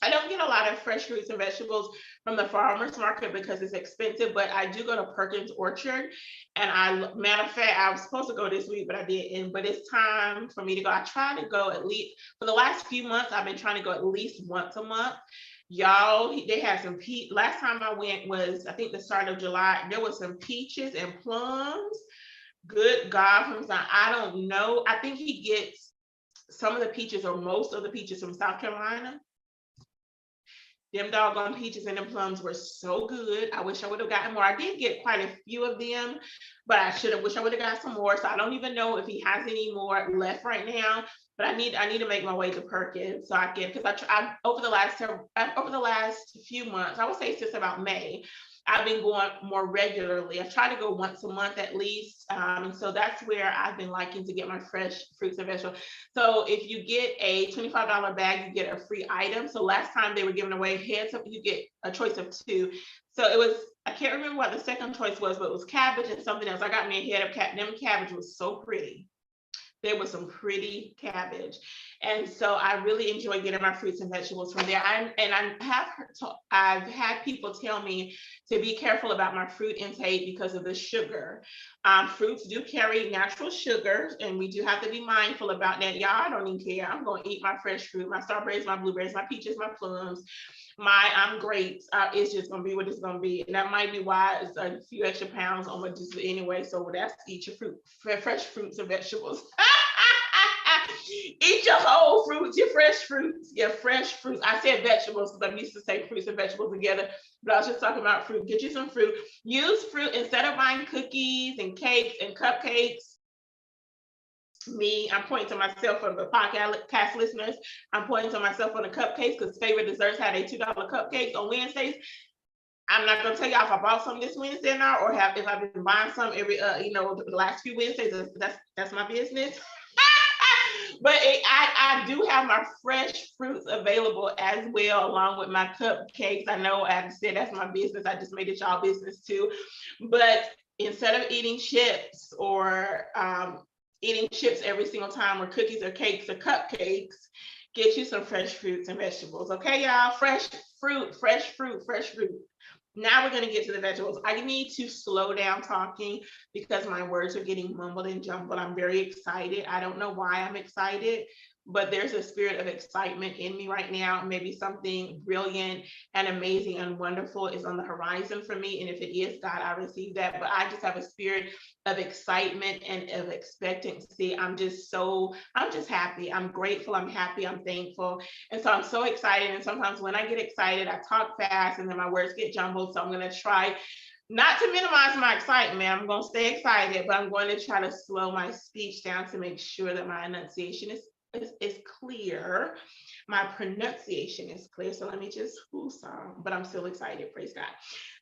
I don't get a lot of fresh fruits and vegetables from the farmer's market because it's expensive, but I do go to Perkins Orchard. And matter of fact, I was supposed to go this week, but I didn't. But it's time for me to go. I try to go at least, for the last few months, I've been trying to go at least once a month. Y'all, they had some last time I went was, I think, the start of July. There was some peaches and plums. Good God, from Zion. I don't know. I think he gets some of the peaches or most of the peaches from South Carolina. Them doggone peaches and them plums were so good. I wish I would have gotten more. I did get quite a few of them, but wish I would have got some more. So I don't even know if he has any more left right now. But I need to make my way to Perkins so I can, because I over the last few months, I would say since about May, I've been going more regularly. I try to go once a month at least. And so that's where I've been liking to get my fresh fruits and vegetables. So if you get a $25 bag, you get a free item. So last time they were giving away heads up, you get a choice of 2. So it was, I can't remember what the second choice was, but it was cabbage and something else. I got me a head of cabbage. Them cabbage was so pretty. There was some pretty cabbage. And so I really enjoy getting my fruits and vegetables from there. I've had people tell me to be careful about my fruit intake because of the sugar. Fruits do carry natural sugars, and we do have to be mindful about that. Y'all, I don't even care. I'm going to eat my fresh fruit, my strawberries, my blueberries, my peaches, my plums, my grapes. It's just going to be what it's going to be. And that might be why it's a few extra pounds on my just anyway. So that's eat your fruit, fresh fruits and vegetables. Eat your whole fruits, your fresh fruits, your fresh fruits. I said vegetables because I'm used to say fruits and vegetables together, but I was just talking about fruit. Get you some fruit. Use fruit instead of buying cookies and cakes and cupcakes. I'm pointing to myself for the podcast listeners. I'm pointing to myself on the cupcakes because Favorite Desserts had a $2 cupcakes on Wednesdays. I'm not gonna tell y'all if I bought some this Wednesday or not, or if I've been buying some every the last few Wednesdays. That's my business. But I do have my fresh fruits available as well, along with my cupcakes. I know I said that's my business. I just made it y'all business too. But instead of eating chips or eating chips every single time, or cookies or cakes or cupcakes, get you some fresh fruits and vegetables. Okay, y'all? Fresh fruit, fresh fruit, fresh fruit. Now we're going to get to the vegetables. I need to slow down talking because my words are getting mumbled and jumbled. I'm very excited. I don't know why I'm excited, but there's a spirit of excitement in me right now. Maybe something brilliant and amazing and wonderful is on the horizon for me. And if it is, God, I receive that. But I just have a spirit of excitement and of expectancy. I'm just happy. I'm grateful. I'm happy. I'm thankful. And so I'm so excited. And sometimes when I get excited, I talk fast and then my words get jumbled. So I'm going to try not to minimize my excitement. I'm going to stay excited, but I'm going to try to slow my speech down to make sure that my enunciation is clear. My pronunciation is clear. So let me just but I'm still excited. Praise God.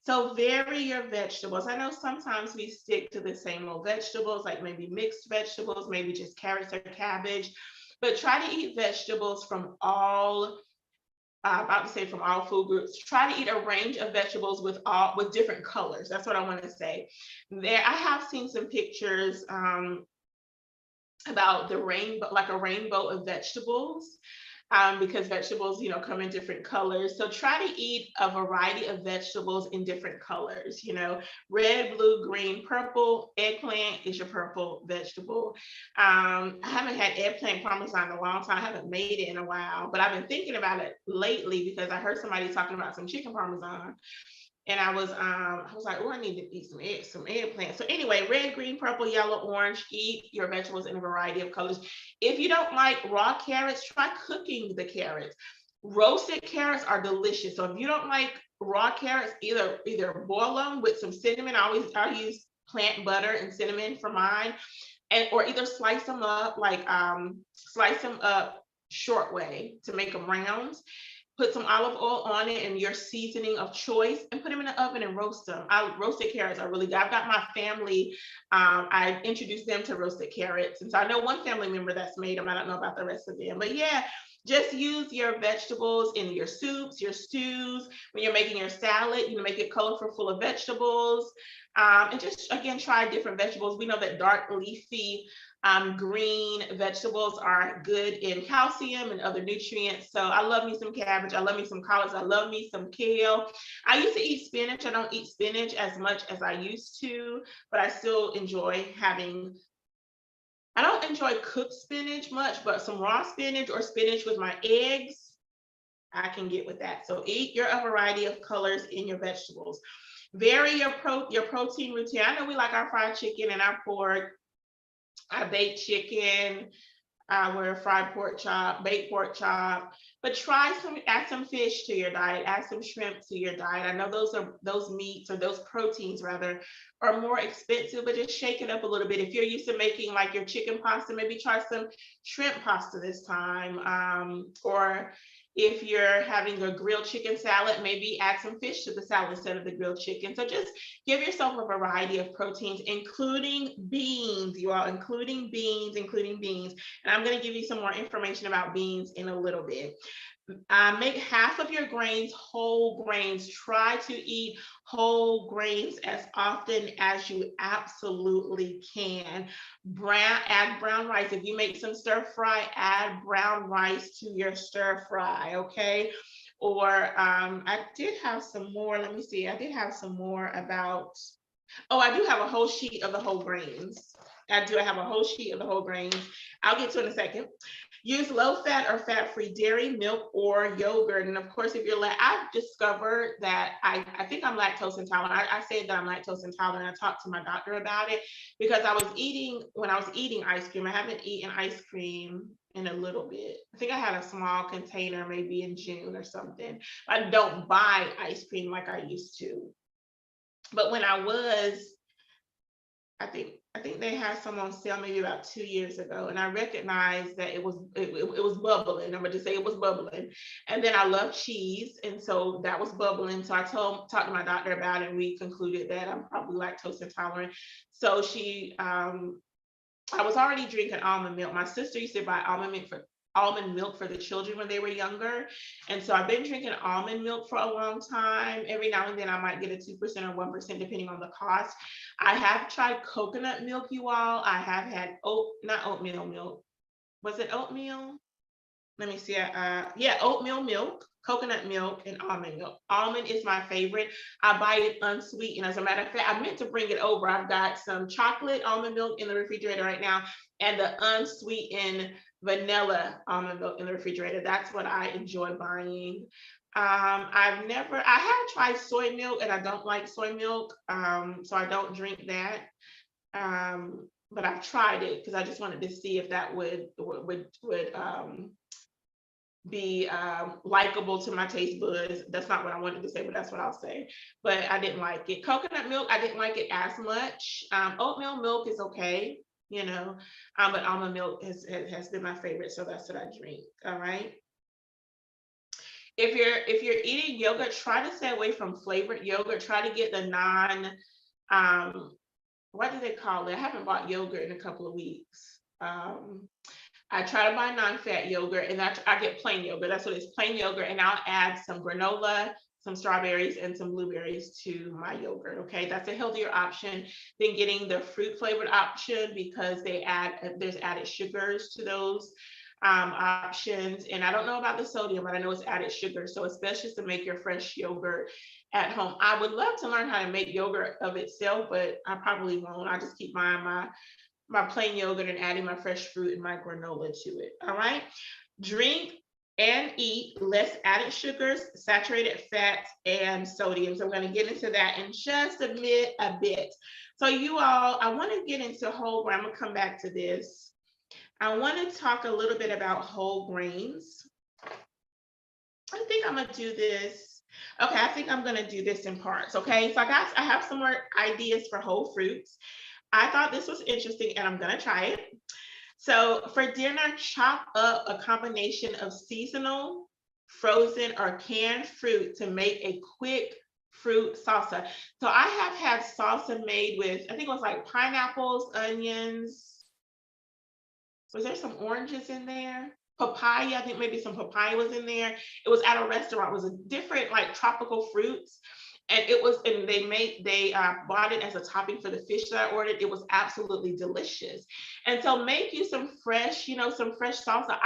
So vary your vegetables. I know sometimes we stick to the same old vegetables, like maybe mixed vegetables, maybe just carrots or cabbage, but try to eat vegetables from all from all food groups. Try to eat a range of vegetables with different colors. That's what I want to say. There, I have seen some pictures about the rainbow, like a rainbow of vegetables, because vegetables, come in different colors. So try to eat a variety of vegetables in different colors, red, blue, green, purple. Eggplant is your purple vegetable. I haven't had eggplant parmesan in a long time. I haven't made it in a while, but I've been thinking about it lately because I heard somebody talking about some chicken parmesan. And I was like, oh, I need to eat some eggplant. So anyway, red, green, purple, yellow, orange, eat your vegetables in a variety of colors. If you don't like raw carrots, try cooking the carrots. Roasted carrots are delicious. So if you don't like raw carrots, either boil them with some cinnamon. I use plant butter and cinnamon for mine, or either slice them up short way to make them rounds. Put some olive oil on it and your seasoning of choice, and put them in the oven and roast them. Roasted carrots are really good. I've got my family, I introduced them to roasted carrots. And so I know one family member that's made them. I don't know about the rest of them. But yeah, just use your vegetables in your soups, your stews. When you're making your salad, make it colorful, full of vegetables. And just, again, try different vegetables. We know that dark leafy green vegetables are good in calcium and other nutrients. So I love me some cabbage. I love me some collards. I love me some kale. I used to eat spinach. I don't eat spinach as much as I used to, but I still enjoy I don't enjoy cooked spinach much, but some raw spinach or spinach with my eggs, I can get with that. So eat a variety of colors in your vegetables. Vary your protein routine. I know we like our fried chicken and our pork, our baked chicken, our fried pork chop, baked pork chop, but add some fish to your diet, add some shrimp to your diet. I know those meats, or those proteins rather, are more expensive, but just shake it up a little bit. If you're used to making like your chicken pasta, maybe try some shrimp pasta this time. Or if you're having a grilled chicken salad, maybe add some fish to the salad instead of the grilled chicken. So just give yourself a variety of proteins, including beans, you all, including beans. And I'm going to give you some more information about beans in a little bit. Make half of your grains whole grains. Try to eat whole grains as often as you absolutely can. Add brown rice. If you make some stir fry, add brown rice to your stir fry, okay? Or I did have some more. Let me see. I did have some more about. Oh, I do have a whole sheet of the whole grains. I do have a whole sheet of the whole grains. I'll get to it in a second. Use low fat or fat free dairy, milk, or yogurt. And of course, if you're I've discovered that I think I'm lactose intolerant. I said that I'm lactose intolerant. I talked to my doctor about it because when I was eating ice cream, I haven't eaten ice cream in a little bit. I think I had a small container maybe in June or something. I don't buy ice cream like I used to. But when I was, I think they had some on sale maybe about 2 years ago, and I recognized that it was bubbling. I'm gonna just say it was bubbling. And then I love cheese, and so that was bubbling. So I talked to my doctor about it, and we concluded that I'm probably lactose intolerant. So I was already drinking almond milk. My sister used to buy almond milk for the children when they were younger. And so I've been drinking almond milk for a long time. Every now and then I might get a 2% or 1% depending on the cost. I have tried coconut milk, you all. I have had not oatmeal milk. Was it oatmeal? Let me see. Yeah, oatmeal milk, coconut milk, and almond milk. Almond is my favorite. I buy it unsweetened. As a matter of fact, I meant to bring it over. I've got some chocolate almond milk in the refrigerator right now, and the unsweetened vanilla almond milk in the refrigerator. That's what I enjoy buying. I have tried soy milk, and I don't like soy milk, so I don't drink that. But I've tried it because I just wanted to see if that would be likable to my taste buds. That's not what I wanted to say, but that's what I'll say. But I didn't like it. Coconut milk, I didn't like it as much. Oatmeal milk is okay, but almond milk has been my favorite, so that's what I drink. All right. If you're eating yogurt, try to stay away from flavored yogurt. Try to get the what do they call it? I haven't bought yogurt in a couple of weeks. I try to buy non-fat yogurt, and I get plain yogurt. That's what it's, plain yogurt, and I'll add some granola, some strawberries, and some blueberries to my yogurt. Okay, that's a healthier option than getting the fruit flavored option because there's added sugars to those options. And I don't know about the sodium, but I know it's added sugar. So it's best just to make your fresh yogurt at home. I would love to learn how to make yogurt of itself, but I probably won't. I just keep my plain yogurt and adding my fresh fruit and my granola to it. All right. Drink and eat less added sugars, saturated fats, and sodium. So I'm going to get into that in just a bit. So you all, I want to get into whole grain. I'm going to come back to this. I want to talk a little bit about whole grains. I think I'm going to do this. Okay, I think I'm going to do this in parts. Okay, so I have some more ideas for whole fruits. I thought this was interesting and I'm going to try it. So for dinner, chop up a combination of seasonal, frozen, or canned fruit to make a quick fruit salsa. So I have had salsa made with, I think it was like pineapples, onions. Was there some oranges in there? Papaya, I think maybe some papaya was in there. It was at a restaurant. It was a different like tropical fruits. And they bought it as a topping for the fish that I ordered. It was absolutely delicious. And so make you some fresh salsa.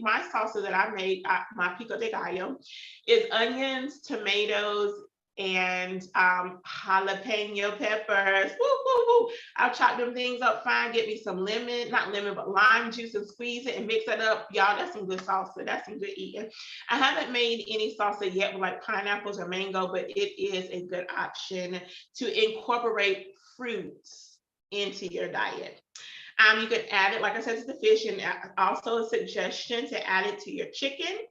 My salsa that I make, my pico de gallo, is onions, tomatoes, and jalapeno peppers. Woo, woo, woo. I'll chop them things up fine, get me some lime juice and squeeze it and mix it up. Y'all, that's some good salsa. That's some good eating. I haven't made any salsa yet with like pineapples or mango, but it is a good option to incorporate fruits into your diet. You can add it, like I said, to the fish, and also a suggestion to add it to your chicken.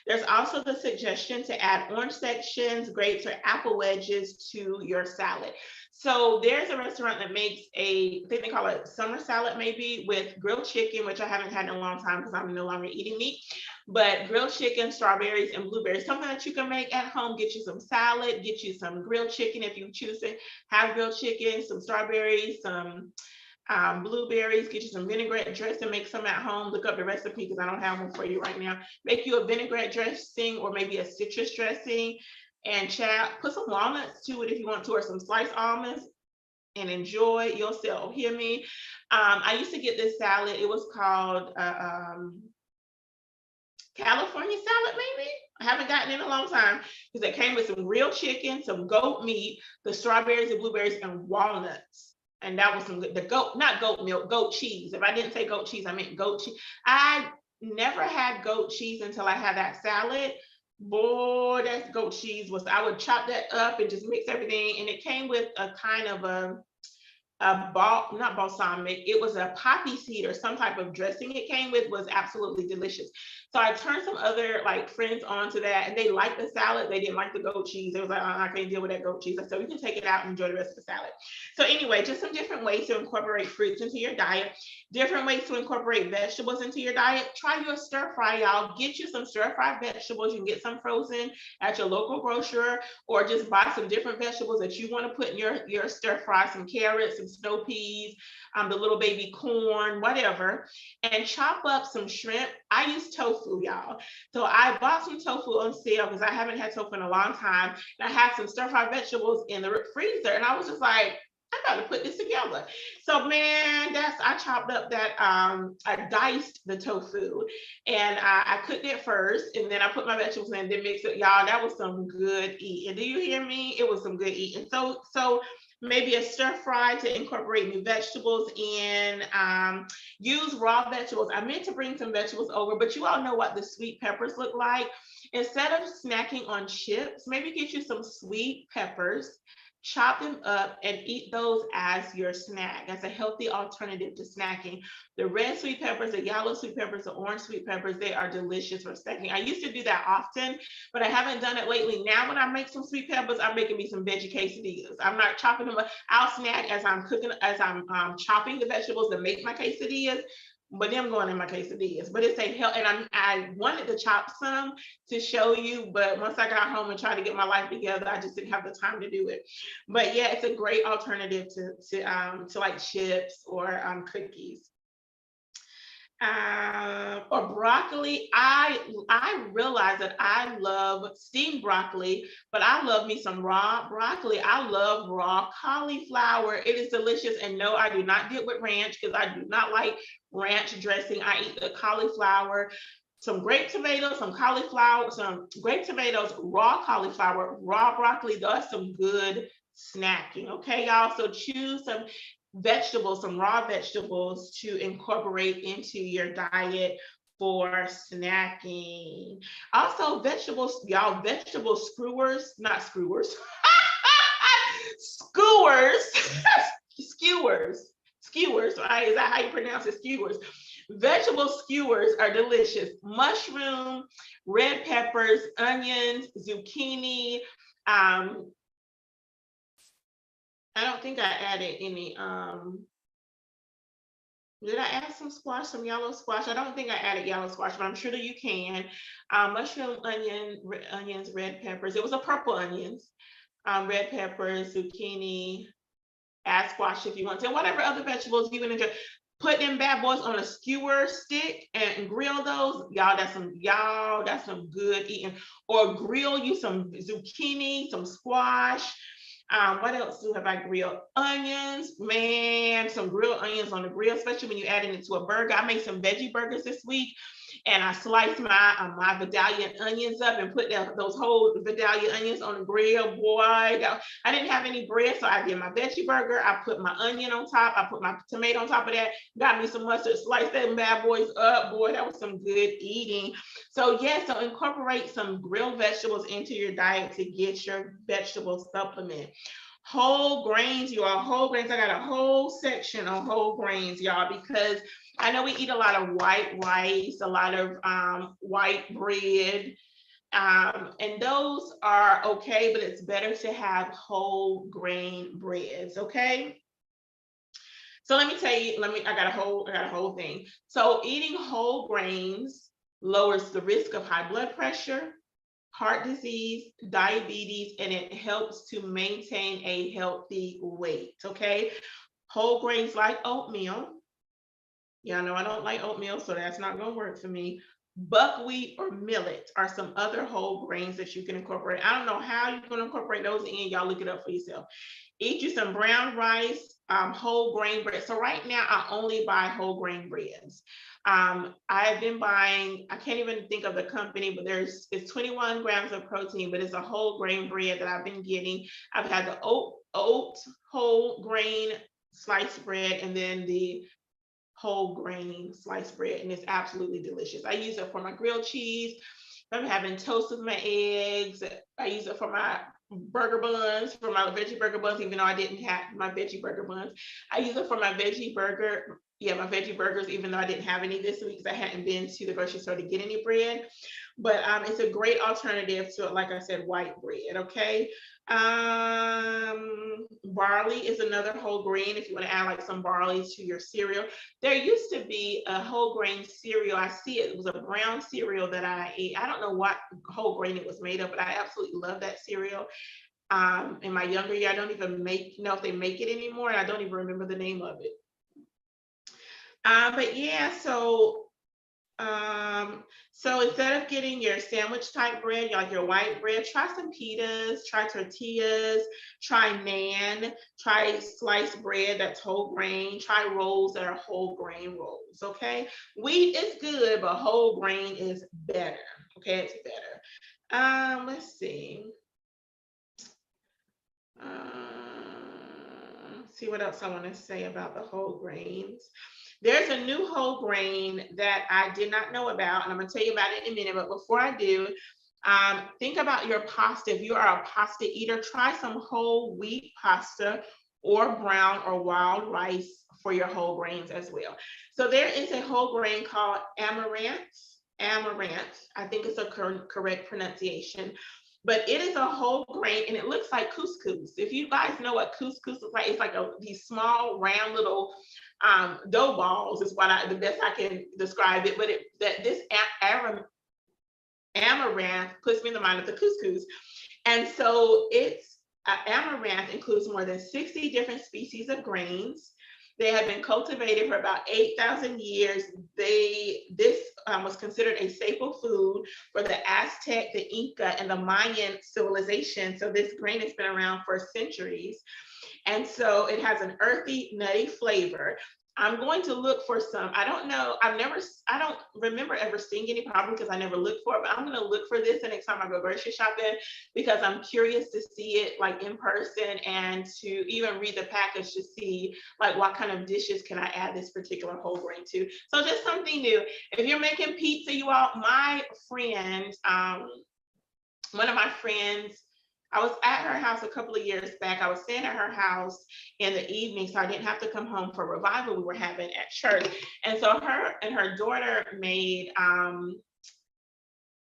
There's also the suggestion to add orange sections, grapes, or apple wedges to your salad. So there's a restaurant that makes I think they call it summer salad maybe, with grilled chicken, which I haven't had in a long time because I'm no longer eating meat, but grilled chicken, strawberries, and blueberries, something that you can make at home. Get you some salad, get you some grilled chicken if you choose to have grilled chicken, some strawberries, some Blueberries, get you some vinaigrette dressing, make some at home. Look up the recipe because I don't have one for you right now. Make you a vinaigrette dressing or maybe a citrus dressing, and put some walnuts to it if you want to, or some sliced almonds, and enjoy yourself. Hear me? I used to get this salad. It was called California salad, maybe. I haven't gotten it in a long time because it came with some real chicken, some goat meat, the strawberries and blueberries, and walnuts. And that was some good. The goat, not goat milk, goat cheese. If I didn't say goat cheese, I meant goat cheese. I never had goat cheese until I had that salad. Boy, that goat cheese was, I would chop that up and just mix everything. And it came with a kind of not balsamic, it was a poppy seed or some type of dressing it came with, was absolutely delicious. So I turned some other like friends onto that, and they liked the salad. They didn't like the goat cheese. They was like, I can't deal with that goat cheese. So we can take it out and enjoy the rest of the salad. So anyway, just some different ways to incorporate fruits into your diet, different ways to incorporate vegetables into your diet. Try your stir fry, y'all. Get you some stir fry vegetables. You can get some frozen at your local grocer, or just buy some different vegetables that you want to put in your stir fry, some carrots, some snow peas, the little baby corn, whatever, and chop up some shrimp. I use tofu, y'all. So I bought some tofu on sale because I haven't had tofu in a long time. And I had some stir fry vegetables in the freezer, and I was just like, I gotta put this together. So man, I chopped up that, I diced the tofu, and I cooked it first, and then I put my vegetables in, and then mixed it. Y'all, that was some good eating. Do you hear me? It was some good eating. So maybe a stir fry to incorporate new vegetables in. Use raw vegetables. I meant to bring some vegetables over, but you all know what the sweet peppers look like. Instead of snacking on chips, maybe get you some sweet peppers, chop them up, and eat those as your snack, as a healthy alternative to snacking. The red sweet peppers, the yellow sweet peppers, the orange sweet peppers, they are delicious for snacking. I used to do that often, but I haven't done it lately. Now when I make some sweet peppers, I'm making me some veggie quesadillas. I'm not chopping them up. I'll snack as I'm cooking, as I'm chopping the vegetables to make my quesadillas, but them going in my quesadillas. But it's a help, and I wanted to chop some to show you, but once I got home and tried to get my life together, I just didn't have the time to do it. But yeah, it's a great alternative to like chips or cookies. Or broccoli. I realize that I love steamed broccoli, but I love me some raw broccoli. I love raw cauliflower. It is delicious. And no, I do not dip with ranch because I do not like ranch dressing. I eat the cauliflower, some grape tomatoes, some cauliflower, some grape tomatoes, raw cauliflower, raw broccoli. That's some good snacking. Okay, y'all. So choose some vegetables, some raw vegetables to incorporate into your diet for snacking. Also, vegetables, y'all, vegetable skewers, not skewers, skewers, skewers, right? Is that how you pronounce it? Skewers. Vegetable skewers are delicious. Mushroom, red peppers, onions, zucchini. I don't think I added any. Did I add some squash, some yellow squash? I don't think I added yellow squash, but I'm sure that you can. Mushroom, onions, red peppers. It was a purple onions, red peppers, zucchini, add squash if you want to, whatever other vegetables you can enjoy. Put them bad boys on a skewer stick and grill those. Y'all, that's some good eating. Or grill you some zucchini, some squash. What else have I grilled? Onions, man, some grilled onions on the grill, especially when you're adding it to a burger. I made some veggie burgers this week, and I sliced my Vidalia onions up and put those whole Vidalia onions on the grill. Boy, I didn't have any bread, so I did my veggie burger. I put my onion on top. I put my tomato on top of that. Got me some mustard, sliced them bad boys up. Boy, that was some good eating. So yeah, so incorporate some grilled vegetables into your diet to get your vegetable supplement. Whole grains, you all, whole grains. I got a whole section on whole grains, y'all, because I know we eat a lot of white rice, a lot of white bread, and those are okay, but it's better to have whole grain breads, okay? So let me tell you, I got a whole thing. So eating whole grains lowers the risk of high blood pressure, heart disease, diabetes, and it helps to maintain a healthy weight, okay? Whole grains like oatmeal. Y'all know I don't like oatmeal, so that's not gonna work for me. Buckwheat or millet are some other whole grains that you can incorporate. I don't know how you're gonna incorporate those in. Y'all look it up for yourself. Eat you some brown rice, whole grain bread. So right now I only buy whole grain breads. I've been buying, I can't even think of the company, but it's 21 grams of protein, but it's a whole grain bread that I've been getting. I've had the oat whole grain sliced bread, and then the whole grain sliced bread, and it's absolutely delicious. I use it for my grilled cheese. If I'm having toast with my eggs, I use it for my burger buns, for my veggie burger buns, even though I didn't have my veggie burger buns. I use it for my veggie burger, my veggie burgers, even though I didn't have any this week because I hadn't been to the grocery store to get any bread. But it's a great alternative to, like I said, white bread, okay? Barley is another whole grain if you want to add like some barley to your cereal. There used to be a whole grain cereal. I see it was a brown cereal that I ate. I don't know what whole grain it was made of, but I absolutely love that cereal. In my younger year, I don't even know if they make it anymore, and I don't even remember the name of it. But yeah, so instead of getting your sandwich type bread, like your white bread, try some pitas, try tortillas, try naan, try sliced bread that's whole grain, try rolls that are whole grain rolls, okay? Wheat is good, but whole grain is better, okay? It's better. Let's see. See what else I want to say about the whole grains. There's a new whole grain that I did not know about, and I'm going to tell you about it in a minute. But before I do, think about your pasta. If you are a pasta eater, try some whole wheat pasta or brown or wild rice for your whole grains as well. So there is a whole grain called amaranth. Amaranth, I think it's a correct pronunciation. But it is a whole grain and it looks like couscous. If you guys know what couscous is like, it's like these small round little dough balls is the best I can describe it. But this amaranth puts me in the mind of the couscous. And so amaranth includes more than 60 different species of grains. They have been cultivated for about 8,000 years. This was considered a staple food for the Aztec, the Inca, and the Mayan civilization. So this grain has been around for centuries. And so it has an earthy, nutty flavor. I'm going to look for some. I don't know. I don't remember ever seeing any problem because I never looked for it, but I'm going to look for this the next time I go grocery shopping because I'm curious to see it like in person and to even read the package to see like what kind of dishes can I add this particular whole grain to. So just something new. If you're making pizza, you all, my friend, one of my friends, I was at her house a couple of years back. I was staying at her house in the evening, so I didn't have to come home for revival we were having at church. And so her and her daughter made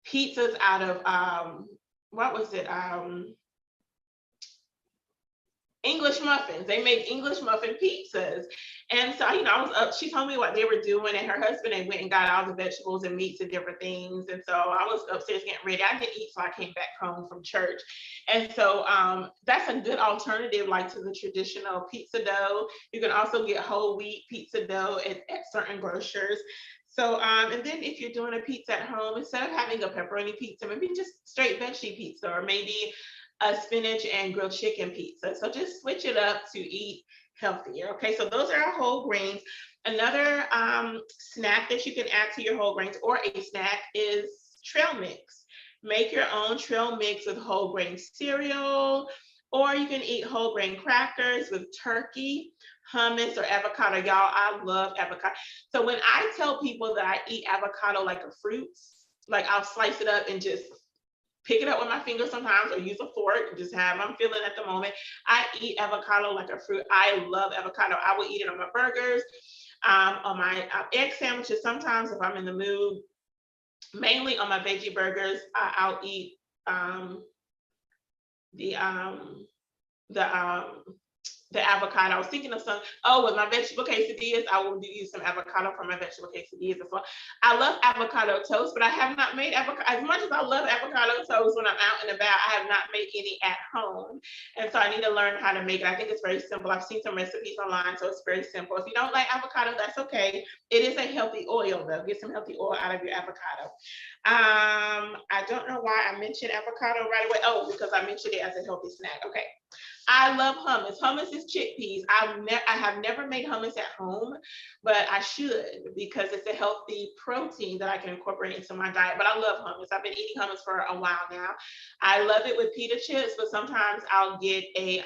pizzas out of what was it? English muffins. They make English muffin pizzas. And so, I was up, she told me what they were doing, and her husband, they went and got all the vegetables and meats and different things. And so I was upstairs getting ready. I didn't eat till I came back home from church. And so that's a good alternative, like to the traditional pizza dough. You can also get whole wheat pizza dough at certain grocers. So, and then if you're doing a pizza at home, instead of having a pepperoni pizza, maybe just straight veggie pizza, or maybe a spinach and grilled chicken pizza. So just switch it up to eat healthier. Okay, so those are our whole grains. Another snack that you can add to your whole grains, or a snack, is trail mix. Make your own trail mix with whole grain cereal, or you can eat whole grain crackers with turkey, hummus, or avocado. Y'all, I love avocado. So when I tell people that I eat avocado like a fruit, like I'll slice it up and just pick it up with my fingers sometimes, or use a fork, just have I'm feeling at the moment. I eat avocado like a fruit. I love avocado. I will eat it on my burgers, on my egg sandwiches. Sometimes if I'm in the mood, mainly on my veggie burgers, I'll eat the the avocado. I was thinking of some, oh, with my vegetable quesadillas, I will use some avocado for my vegetable quesadillas as well. I love avocado toast, but I have not made avocado, as much as I love avocado toast when I'm out and about, I have not made any at home. And so I need to learn how to make it. I think it's very simple. I've seen some recipes online, so it's very simple. If you don't like avocado, that's okay. It is a healthy oil though. Get some healthy oil out of your avocado. I don't know why I mentioned avocado right away. Oh, because I mentioned it as a healthy snack. Okay. I love hummus. Hummus is chickpeas. I have never made hummus at home, but I should, because it's a healthy protein that I can incorporate into my diet. But I love hummus. I've been eating hummus for a while now. I love it with pita chips, but sometimes I'll get a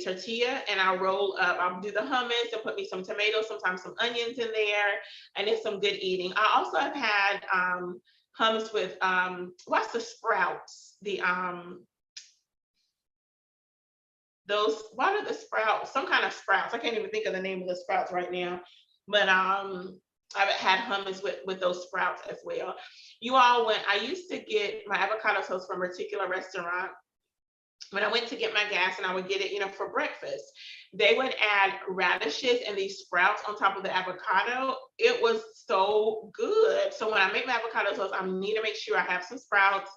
tortilla and I'll roll up. I'll do the hummus and put me some tomatoes, sometimes some onions in there, and it's some good eating. I also have had hummus with what's the sprouts? Those, what are the sprouts? Some kind of sprouts. I can't even think of the name of the sprouts right now. But I've had hummus with those sprouts as well. You all, when I used to get my avocado toast from a particular restaurant, when I went to get my gas and I would get it, for breakfast, they would add radishes and these sprouts on top of the avocado. It was so good. So when I make my avocado toast, I need to make sure I have some sprouts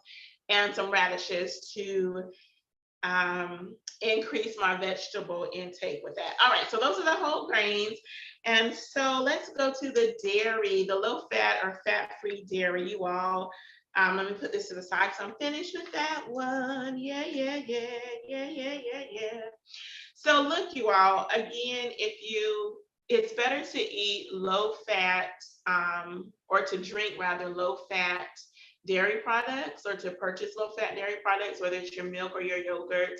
and some radishes to increase my vegetable intake with that. All right, so those are the whole grains. And so let's go to the dairy, the low fat or fat-free dairy, you all. Let me put this to the side so I'm finished with that one. Yeah. So look, you all, again, it's better to eat low fat or to drink rather low fat dairy products, or to purchase low fat dairy products, whether it's your milk or your yogurts.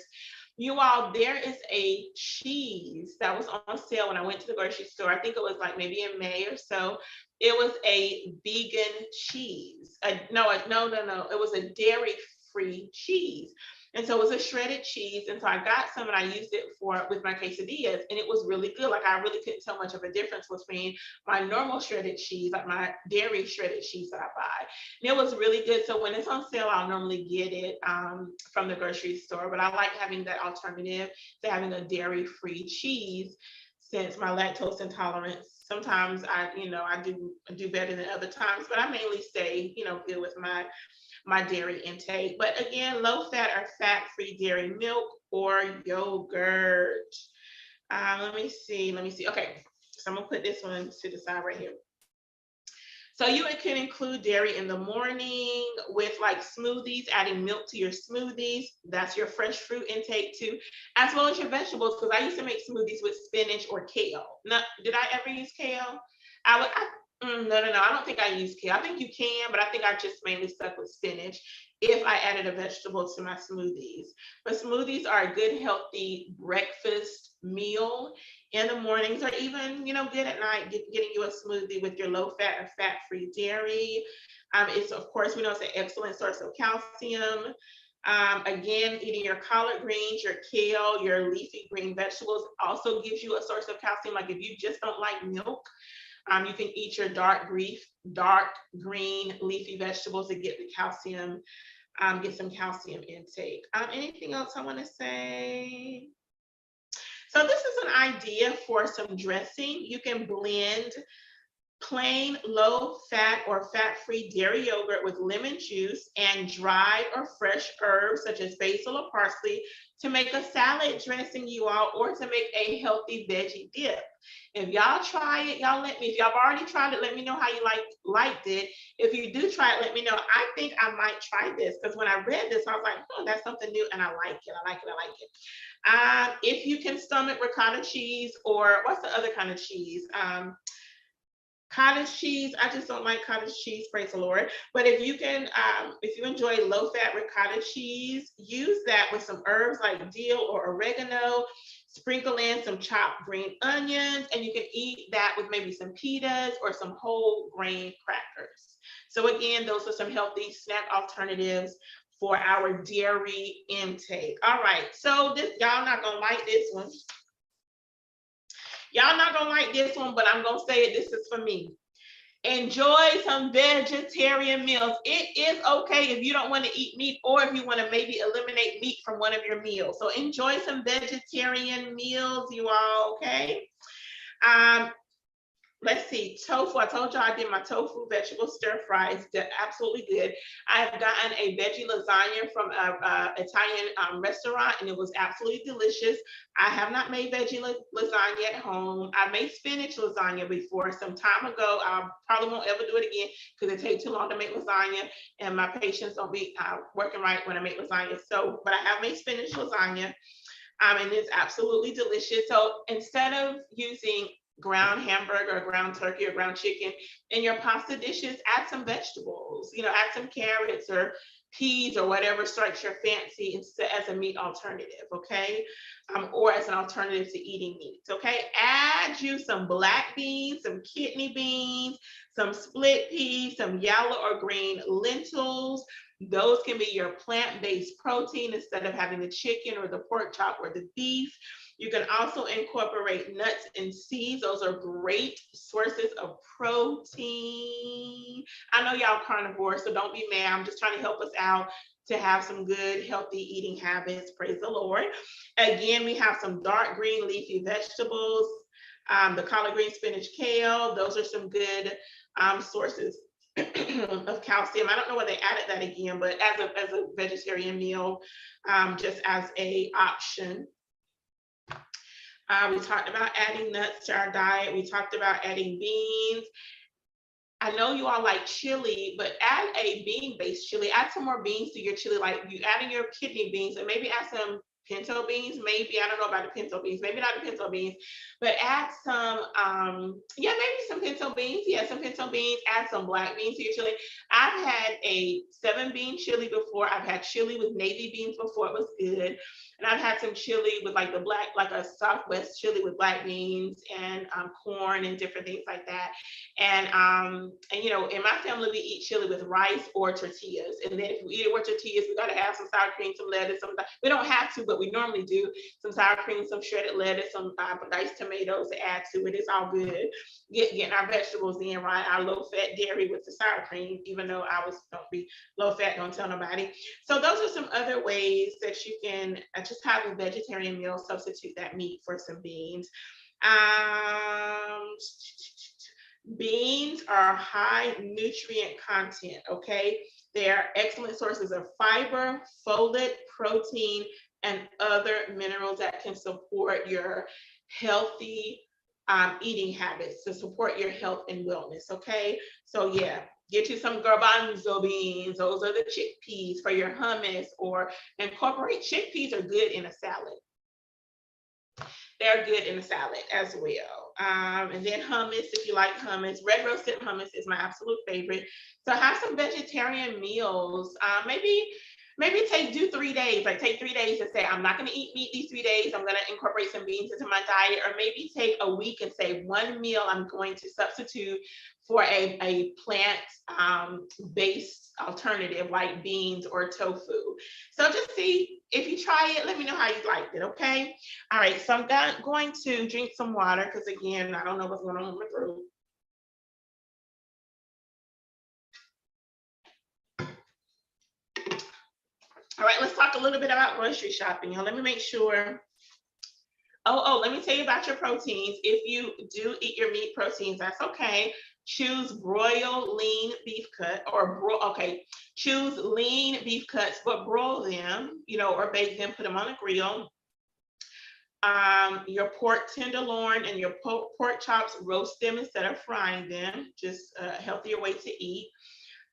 You all, there is a cheese that was on sale when I went to the grocery store. I think it was like maybe in May or so. It was a vegan cheese. No. It was a dairy-free cheese. And so it was a shredded cheese. And so I got some and I used it with my quesadillas, and it was really good. Like, I really couldn't tell much of a difference between my normal shredded cheese, like my dairy shredded cheese that I buy. And it was really good. So when it's on sale, I'll normally get it from the grocery store. But I like having that alternative to having a dairy-free cheese, since my lactose intolerance. Sometimes I do better than other times, but I mainly stay, good with my dairy intake. But again, low fat or fat-free dairy milk or yogurt. Let me see. Okay, so I'm gonna put this one to the side right here. So you can include dairy in the morning with like smoothies, adding milk to your smoothies. That's your fresh fruit intake too, as well as your vegetables. Because I used to make smoothies with spinach or kale. Now, did I ever use kale? No. I don't think I use kale. I think you can, but I think I just mainly stuck with spinach if I added a vegetable to my smoothies. But smoothies are a good, healthy breakfast meal in the mornings, or even, good at night, getting you a smoothie with your low fat or fat-free dairy. It's, of course, we know it's an excellent source of calcium. Again, eating your collard greens, your kale, your leafy green vegetables also gives you a source of calcium. Like, if you just don't like milk, you can eat your dark green leafy vegetables to get the calcium, get some calcium intake. Anything else I want to say? So this is an idea for some dressing. You can blend plain low fat or fat-free dairy yogurt with lemon juice and dried or fresh herbs such as basil or parsley to make a salad dressing, you all, or to make a healthy veggie dip. If y'all try it, y'all let me. If y'all have already tried it, let me know how you liked it. If you do try it, let me know. I think I might try this, because when I read this, I was like, that's something new, and I like it. If you can stomach ricotta cheese, or what's the other kind of cheese? Cottage cheese. I just don't like cottage cheese, praise the Lord. But if you can, if you enjoy low-fat ricotta cheese, use that with some herbs like dill or oregano. Sprinkle in some chopped green onions, and you can eat that with maybe some pitas or some whole grain crackers. So again, those are some healthy snack alternatives for our dairy intake. All right, so y'all not gonna like this one. Y'all not gonna like this one, but I'm gonna say it. This is for me. Enjoy some vegetarian meals. It is okay if you don't want to eat meat, or if you want to maybe eliminate meat from one of your meals. So enjoy some vegetarian meals, you all, okay? Let's see, tofu. I told y'all I did my tofu vegetable stir fries. They're absolutely good. I've gotten a veggie lasagna from a Italian restaurant, and it was absolutely delicious. I have not made veggie lasagna at home. I made spinach lasagna before some time ago. I probably won't ever do it again because it takes too long to make lasagna, and my patience don't be working right when I make lasagna. So, but I have made spinach lasagna, and it's absolutely delicious. So instead of using ground hamburger or ground turkey or ground chicken in your pasta dishes, add some vegetables, add some carrots or peas or whatever strikes your fancy instead as a meat alternative, okay? Or as an alternative to eating meat, okay? Add you some black beans, some kidney beans, some split peas, some yellow or green lentils. Those can be your plant-based protein instead of having the chicken or the pork chop or the beef. You can also incorporate nuts and seeds. Those are great sources of protein. I know y'all carnivores, so don't be mad. I'm just trying to help us out to have some good, healthy eating habits. Praise the Lord. Again, we have some dark green leafy vegetables, the collard green, spinach, kale. Those are some good sources of calcium. I don't know why they added that again, but as a vegetarian meal, just as a option. We talked about adding nuts to our diet. We talked about adding beans. I know you all like chili, but add a bean-based chili. Add some more beans to your chili, like you adding your kidney beans, and maybe add some pinto beans. Maybe, I don't know about the pinto beans, maybe not the pinto beans, but add some, maybe some pinto beans. Yeah, some pinto beans. Add some black beans to your chili. I've had a 7-bean chili before. I've had chili with navy beans before. It was good. And I've had some chili with like a Southwest chili with black beans and corn and different things like that. And in my family, we eat chili with rice or tortillas. And then if we eat it with tortillas, we gotta have some sour cream, some lettuce. We don't have to, but we normally do. Some sour cream, some shredded lettuce, some diced tomatoes to add to it. It's all good. Getting our vegetables in, right? Our low-fat dairy with the sour cream, even though don't be low-fat, don't tell nobody. So those are some other ways that you can just have a vegetarian meal, substitute that meat for some beans. Beans are high nutrient content, okay? They are excellent sources of fiber, folate, protein, and other minerals that can support your healthy eating habits, to support your health and wellness, okay? So yeah, get you some garbanzo beans. Those are the chickpeas for your hummus, or incorporate chickpeas are good in a salad. They're good in a salad as well. And then hummus, if you like hummus. Red roasted hummus is my absolute favorite. So have some vegetarian meals. Maybe do 3 days, like take 3 days to say, I'm not gonna eat meat these 3 days. I'm gonna incorporate some beans into my diet. Or maybe take a week and say one meal I'm going to substitute for a plant-based alternative like beans or tofu. So just see if you try it, let me know how you liked it, okay? All right, so I'm going to drink some water because again, I don't know what's going on with my throat. All right, let's talk a little bit about grocery shopping. Let me make sure. Let me tell you about your proteins. If you do eat your meat proteins, that's okay. Choose broiled lean beef cut choose lean beef cuts, but broil them, or bake them, put them on a grill. Your pork tenderloin and your pork chops, roast them instead of frying them, just a healthier way to eat.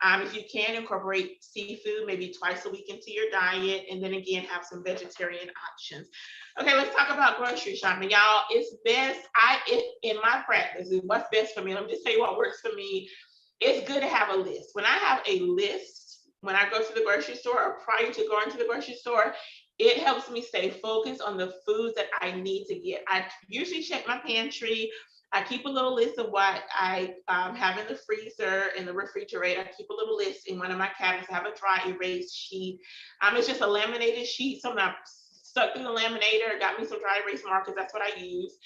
If you can, incorporate seafood maybe twice a week into your diet, and then again, have some vegetarian options. Okay, let's talk about grocery shopping. Y'all, it's best, in my practice, what's best for me. Let me just tell you what works for me. It's good to have a list. When I have a list, when I go to the grocery store or prior to going to the grocery store, it helps me stay focused on the foods that I need to get. I usually check my pantry. I keep a little list of what I have in the freezer, in the refrigerator. I keep a little list in one of my cabinets. I have a dry erase sheet. It's just a laminated sheet. So I'm stuck through the laminator, got me some dry erase markers. That's what I use.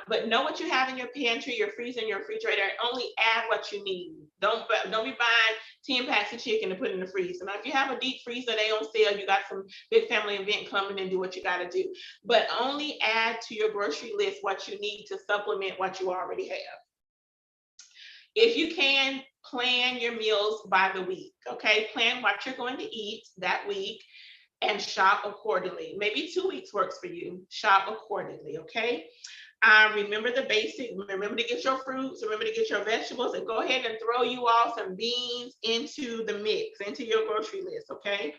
But know what you have in your pantry, your freezer, and your refrigerator, and only add what you need. Don't be buying 10 packs of chicken to put in the freezer. Now, if you have a deep freezer, they on sale, you got some big family event coming, and do what you got to do. But only add to your grocery list what you need to supplement what you already have. If you can, plan your meals by the week, okay? Plan what you're going to eat that week and shop accordingly. Maybe 2 weeks works for you. Shop accordingly, okay? Remember the basic. Remember to get your fruits. Remember to get your vegetables, and go ahead and throw you all some beans into the mix, into your grocery list, okay?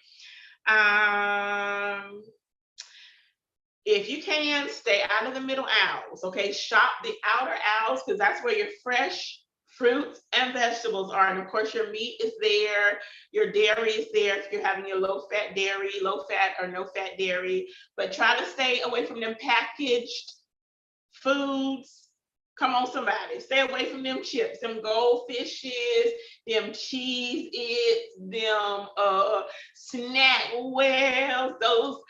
If you can, stay out of the middle aisles, okay? Shop the outer aisles, because that's where your fresh fruits and vegetables are. And of course, your meat is there, your dairy is there if you're having your low-fat dairy, low-fat or no-fat dairy. But try to stay away from them packaged foods. Come on, somebody. Stay away from them chips, them goldfishes, them Cheez-Its, them snack wells, those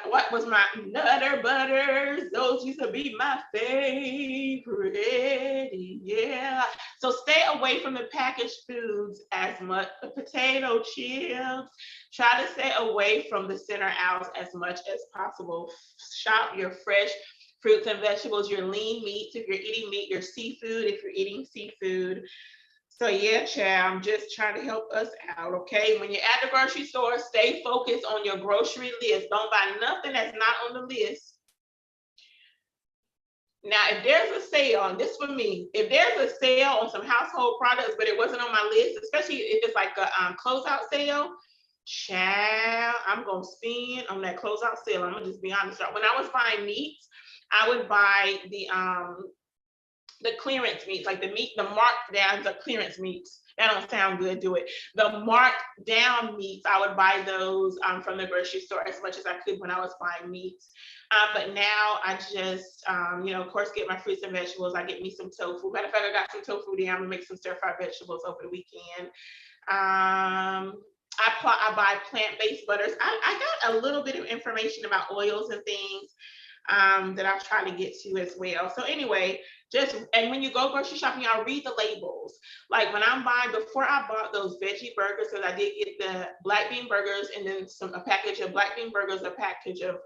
what was my Nutter Butters? Those used to be my favorite. Yeah. So stay away from the packaged foods as much. The potato chips. Try to stay away from the center aisles as much as possible. Shop your fresh fruits and vegetables, your lean meats if you're eating meat, your seafood if you're eating seafood. So yeah, child, I'm just trying to help us out, okay? When you're at the grocery store, stay focused on your grocery list. Don't buy nothing that's not on the list. Now, if there's a sale, and this for me, if there's a sale on some household products, but it wasn't on my list, especially if it's like a closeout sale, child, I'm gonna spend on that closeout sale. I'm gonna just be honest. When I was buying meats, I would buy the clearance meats, like the marked down, the clearance meats. That don't sound good, do it. The marked down meats, I would buy those from the grocery store as much as I could when I was buying meats. But now I just, of course, get my fruits and vegetables. I get me some tofu. Matter of fact, I got some tofu there. I'm gonna make some stir-fried vegetables over the weekend. I buy plant-based butters. I got a little bit of information about oils and things that I'll try to get to as well. So anyway, and when you go grocery shopping, y'all read the labels. Like when I'm buying, before I bought those veggie burgers, because I did get the black bean burgers and then a package of black bean burgers, a package of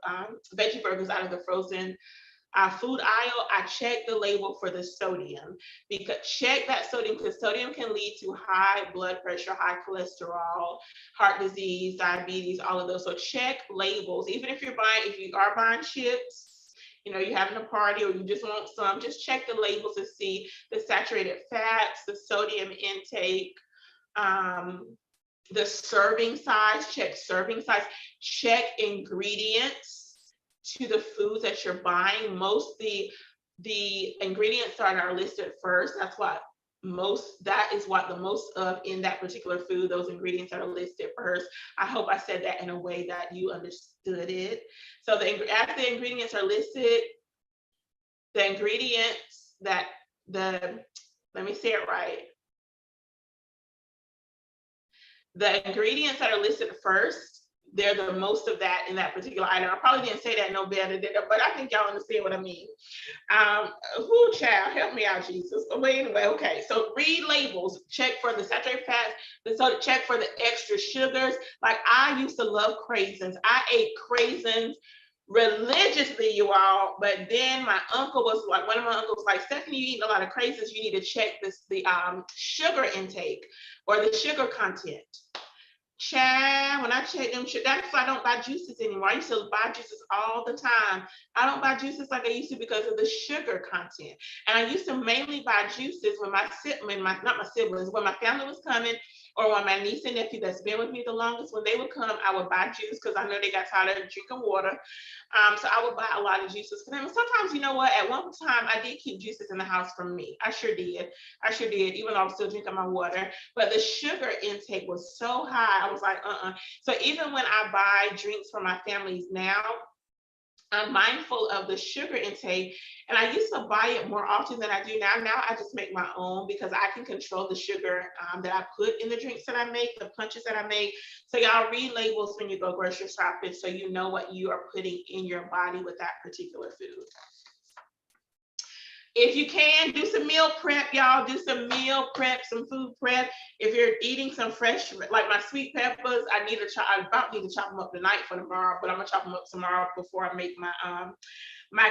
veggie burgers out of the frozen food aisle, I checked the label for the sodium. Check that sodium, because sodium can lead to high blood pressure, high cholesterol, heart disease, diabetes, all of those. So check labels. Even if you are buying chips, you're having a party or you just want some, just check the labels to see the saturated fats, the sodium intake, the serving size, check serving size, check ingredients to the foods that you're buying. The ingredients that are listed first, that is what the most of in that particular food, those ingredients that are listed first. I hope I said that in a way that you understood it. So as the ingredients are listed, the ingredients let me say it right. The ingredients that are listed first, they're the most of that in that particular item. I probably didn't say that no better, but I think y'all understand what I mean. Child, help me out, Jesus. But anyway, okay. So read labels, check for the saturated fats, check for the extra sugars. Like I used to love craisins. I ate craisins religiously, you all. But then one of my uncles was like, Stephanie, you eat a lot of craisins. You need to check the sugar intake or the sugar content. Child, when I check them, that's why I don't buy juices anymore. I used to buy juices all the time. I don't buy juices like I used to because of the sugar content. And I used to mainly buy juices when my family was coming, or when my niece and nephew that's been with me the longest, when they would come, I would buy juice because I know they got tired of drinking water. So I would buy a lot of juices for them. And sometimes, you know what, at one time I did keep juices in the house for me. I sure did, even though I was still drinking my water. But the sugar intake was so high, I was like, So even when I buy drinks for my families now, I'm mindful of the sugar intake, and I used to buy it more often than I do now. Now I just make my own because I can control the sugar that I put in the drinks that I make, the punches that I make. So y'all read labels when you go grocery shopping so you know what you are putting in your body with that particular food. If you can, do some meal prep, y'all. Do some meal prep, some food prep. If you're eating some fresh, like my sweet peppers, I about need to chop them up tonight for tomorrow, but I'm gonna chop them up tomorrow before I make my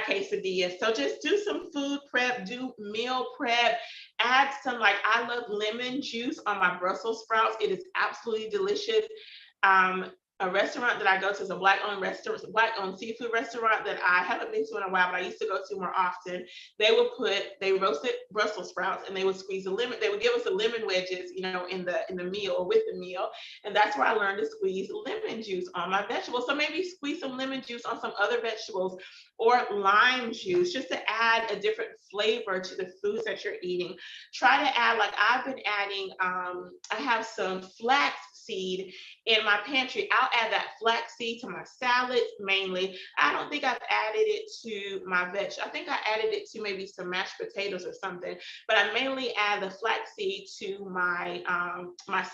quesadilla. So just do some food prep, do meal prep, add some, like, I love lemon juice on my Brussels sprouts. It is absolutely delicious. Um, a restaurant that I go to is a Black-owned restaurant, Black-owned seafood restaurant that I haven't been to in a while, but I used to go to more often. They roasted Brussels sprouts and they would squeeze a lemon. They would give us the lemon wedges, in the meal or with the meal, and that's where I learned to squeeze lemon juice on my vegetables. So maybe squeeze some lemon juice on some other vegetables, or lime juice, just to add a different flavor to the foods that you're eating. Try to add, like I've been adding, I have some flax seed in my pantry. I'll add that flax seed to my salads mainly. I don't think I've added it to my veg. I think I added it to maybe some mashed potatoes or something, but I mainly add the flax seed to my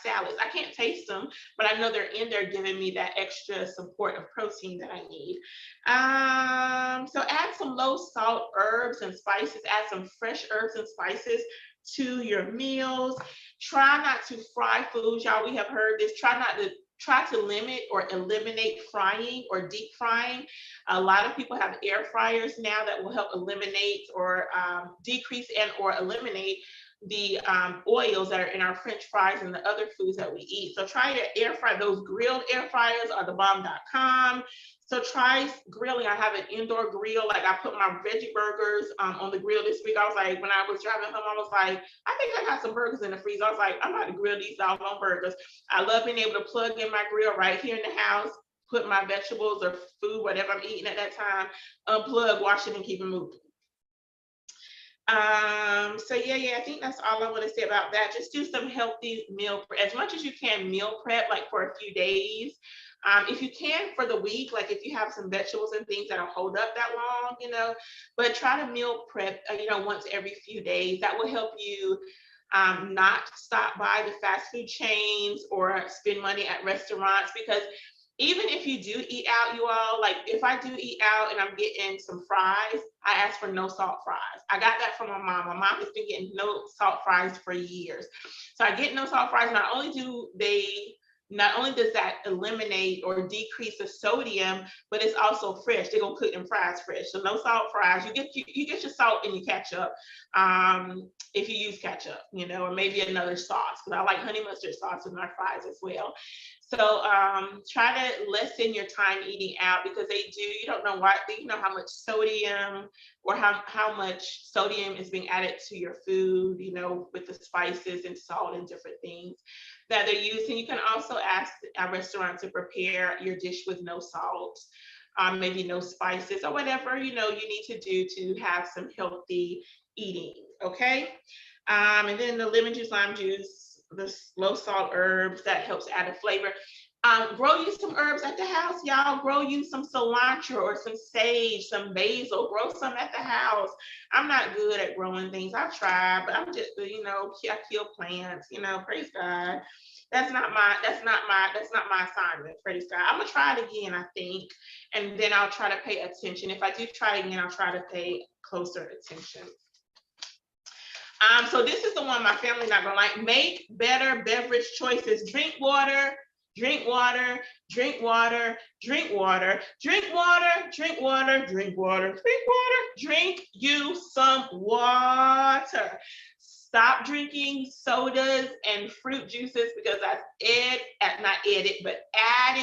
salads. I can't taste them, but I know they're in there giving me that extra support of protein that I need. So add some low salt herbs and spices, add some fresh herbs and spices to your meals. Try not to fry foods, y'all. We have heard this. Try to limit or eliminate frying or deep frying. A lot of people have air fryers now that will help eliminate or decrease and or eliminate the oils that are in our French fries and the other foods that we eat. So try to air fry. Those grilled air fryers are thebomb.com. So try grilling. I have an indoor grill. Like, I put my veggie burgers on the grill this week. I was like, when I was driving home, I was like, I think I got some burgers in the freezer. I was like, I'm about to grill these doggone burgers. I love being able to plug in my grill right here in the house, put my vegetables or food, whatever I'm eating at that time, unplug, wash it, and keep it moving. So yeah, I think that's all I want to say about that. Just do some healthy meal prep, as much as you can meal prep, like for a few days. If you can for the week, like if you have some vegetables and things that'll hold up that long, but try to meal prep, once every few days. That will help you not stop by the fast food chains or spend money at restaurants, because even if you do eat out, you all, like if I do eat out and I'm getting some fries, I ask for no salt fries. I got that from my mom. My mom has been getting no salt fries for years. So I get no salt fries. Not only does that eliminate or decrease the sodium, but it's also fresh. They're gonna cook them fries fresh. So no salt fries. You get your salt and your ketchup, if you use ketchup, or maybe another sauce, because I like honey mustard sauce with my fries as well. So try to lessen your time eating out, because you don't know how much sodium or how much sodium is being added to your food, with the spices and salt and different things that they're using. You can also ask a restaurant to prepare your dish with no salt, maybe no spices, or whatever, you need to do to have some healthy eating, okay? And then the lemon juice, lime juice, the low salt herbs, that helps add a flavor. Grow you some herbs at the house, y'all. Grow you some cilantro or some sage, some basil. Grow some at the house. I'm not good at growing things. I've tried, but I'm just, I kill plants. Praise God. That's not my assignment. Praise God. I'm gonna try it again, I think, and then I'll try to pay attention. If I do try it again, I'll try to pay closer attention. So this is the one my family not gonna like. Make better beverage choices. Drink water, drink water, drink water, drink water, drink water, drink water, drink water, drink water, drink you some water. Stop drinking sodas and fruit juices, because that's added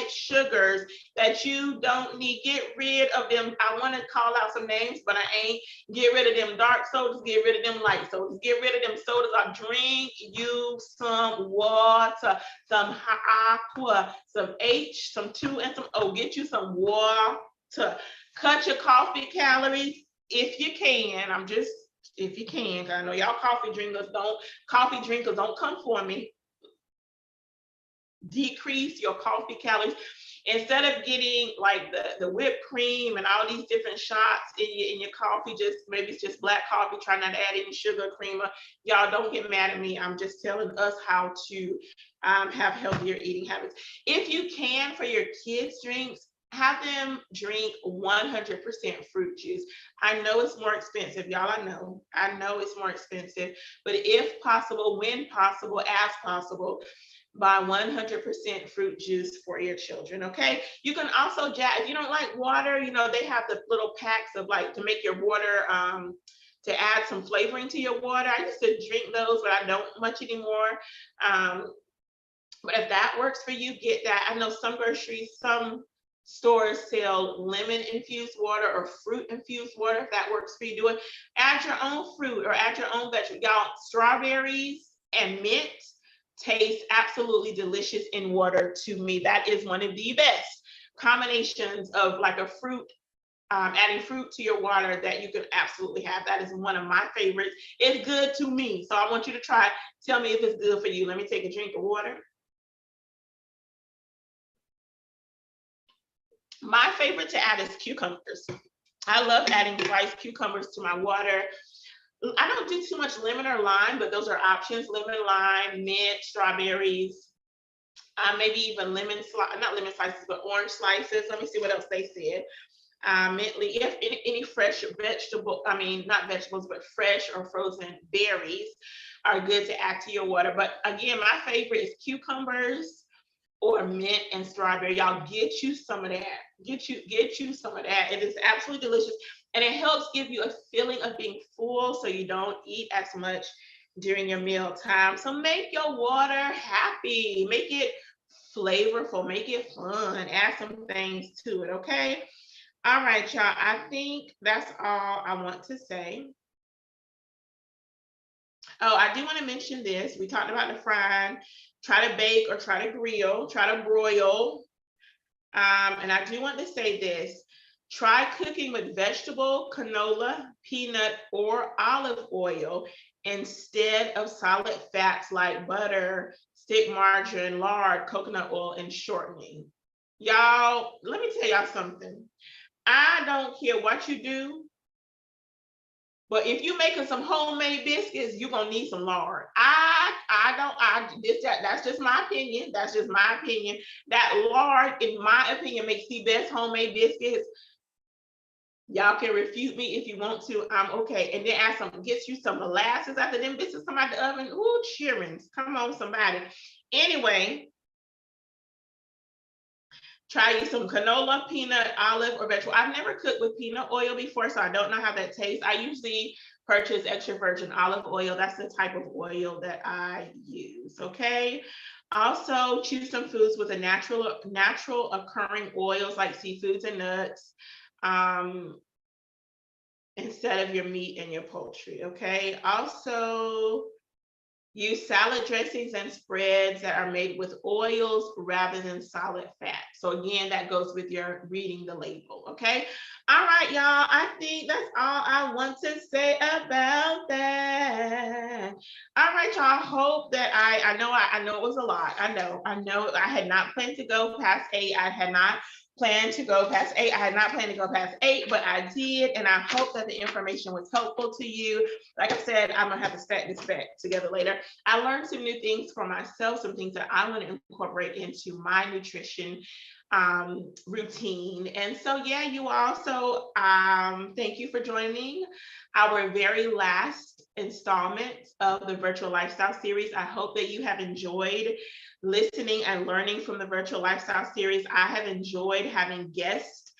sugars that you don't need. Get rid of them. I want to call out some names, but I ain't. Get rid of them dark sodas. Get rid of them light sodas. Get rid of them sodas. Drink you some water, some aqua, some H, some 2, and some O. Get you some water. Cut your coffee calories if you can. If you can, I know y'all coffee drinkers don't come for me. Decrease your coffee calories. Instead of getting like the whipped cream and all these different shots in your coffee, maybe it's just black coffee, try not to add any sugar, creamer. Y'all don't get mad at me. I'm just telling us how to have healthier eating habits. If you can, for your kids' drinks, have them drink 100% fruit juice. I know it's more expensive, y'all. I know it's more expensive, but if possible, when possible, as possible, buy 100% fruit juice for your children. Okay. You can also, if you don't like water, they have the little packs of like to make your water, to add some flavoring to your water. I used to drink those, but I don't much anymore. But if that works for you, get that. I know some some stores sell lemon infused water or fruit infused water. If that works for you, do it. Add your own fruit or add your own vegetable. Y'all, strawberries and mint taste absolutely delicious in water to me. That is one of the best combinations of like a fruit, adding fruit to your water that you can absolutely have. That is one of my favorites. It's good to me. So I want you to try. Tell me if it's good for you. Let me take a drink of water. My favorite to add is cucumbers. I love adding sliced cucumbers to my water. I don't do too much lemon or lime, but those are options. Lemon, lime, mint, strawberries, maybe even not lemon slices, but orange slices. Let me see what else they said. Mentally, if any fresh vegetable, not vegetables, but fresh or frozen berries are good to add to your water. But again, my favorite is cucumbers or mint and strawberry. Y'all get you some of that. Get you some of that. It is absolutely delicious. And it helps give you a feeling of being full so you don't eat as much during your meal time. So make your water happy. Make it flavorful. Make it fun. Add some things to it, okay? All right, y'all. I think that's all I want to say. Oh, I do want to mention this. We talked about the frying. Try to bake or try to grill, try to broil. And I do want to say this. Try cooking with vegetable, canola, peanut, or olive oil instead of solid fats like butter, stick margarine, lard, coconut oil, and shortening. Y'all, let me tell y'all something. I don't care what you do, but if you're making some homemade biscuits, you're gonna need some lard. That's just my opinion. That's just my opinion. That lard, in my opinion, makes the best homemade biscuits. Y'all can refute me if you want to. I'm okay. And then get you some molasses after them biscuits come out the oven. Ooh, cheerings. Come on, somebody. Anyway, try you some canola, peanut, olive, or vegetable. I've never cooked with peanut oil before, so I don't know how that tastes. I usually purchase extra virgin olive oil. That's the type of oil that I use, okay? Also, choose some foods with a natural occurring oils like seafoods and nuts, instead of your meat and your poultry, okay? Also, use salad dressings and spreads that are made with oils rather than solid fat. So again, that goes with your reading the label, okay? All right, y'all, I think that's all I want to say about that. All right, y'all, hope that I know it was a lot. I know I had not planned to go past 8. I had not planned to go past 8. I had not planned to go past 8, but I did, and I hope that the information was helpful to you. Like I said, I'm gonna have to stack this back together later. I learned some new things for myself, some things that I want to incorporate into my nutrition routine. And so, yeah, you also, thank you for joining our very last installment of the Virtual Lifestyle Series. I hope that you have enjoyed listening and learning from the Virtual Lifestyle Series. I have enjoyed having guests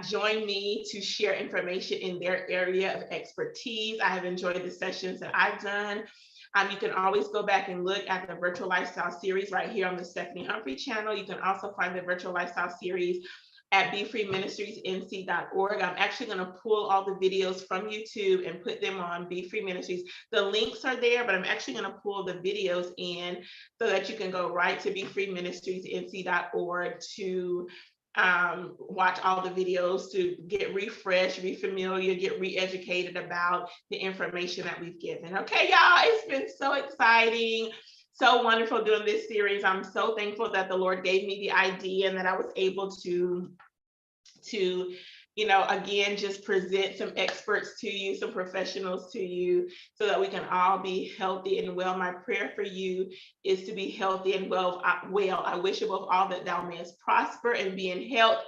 join me to share information in their area of expertise. I have enjoyed the sessions that I've done. You can always go back and look at the Virtual Lifestyle Series right here on the Stephanie Humphrey channel. You can also find the Virtual Lifestyle Series at BeFreeMinistriesNC.org. I'm actually going to pull all the videos from YouTube and put them on Be Free Ministries. The links are there, but I'm actually going to pull the videos in so that you can go right to BeFreeMinistriesNC.org to watch all the videos, to get refreshed, re-familiar, get re-educated about the information that we've given. Okay, y'all, it's been so exciting, so wonderful doing this series. I'm so thankful that the Lord gave me the idea and that I was able to again, just present some experts to you, some professionals to you, so that we can all be healthy and well. My prayer for you is to be healthy and well. I wish above all that thou mayest prosper and be in health,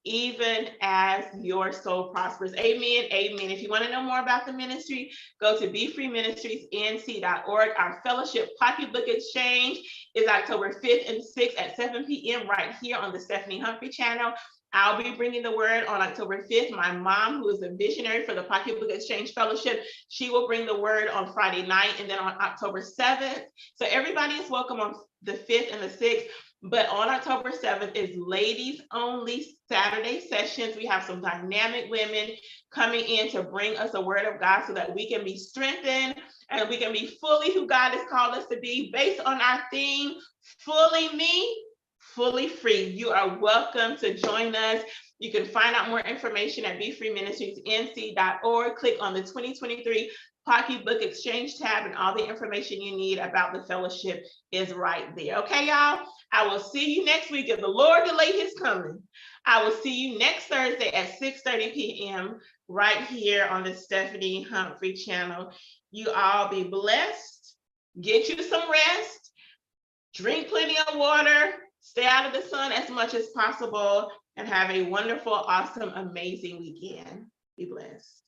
even as your soul prospers. Amen. Amen. If you want to know more about the ministry, go to BeFreeMinistriesNC.org. Our fellowship pocketbook exchange is October 5th and 6th at 7 p.m. right here on the Stephanie Humphrey channel. I'll be bringing the word on October 5th. My mom, who is the visionary for the Pocketbook Exchange Fellowship, she will bring the word on Friday night, and then on October 7th. So everybody is welcome on the 5th and the 6th. But on October 7th is ladies only Saturday sessions. We have some dynamic women coming in to bring us a word of God so that we can be strengthened and we can be fully who God has called us to be, based on our theme, fully me, fully free. You are welcome to join us. You can find out more information at BeFreeMinistriesNC.org. Click on the 2023 Pocketbook Exchange tab, and all the information you need about the fellowship is right there. Okay, y'all? I will see you next week if the Lord delay his coming. I will see you next Thursday at 6:30 p.m. right here on the Stephanie Humphrey channel. You all be blessed. Get you some rest. Drink plenty of water. Stay out of the sun as much as possible, and have a wonderful, awesome, amazing weekend. Be blessed.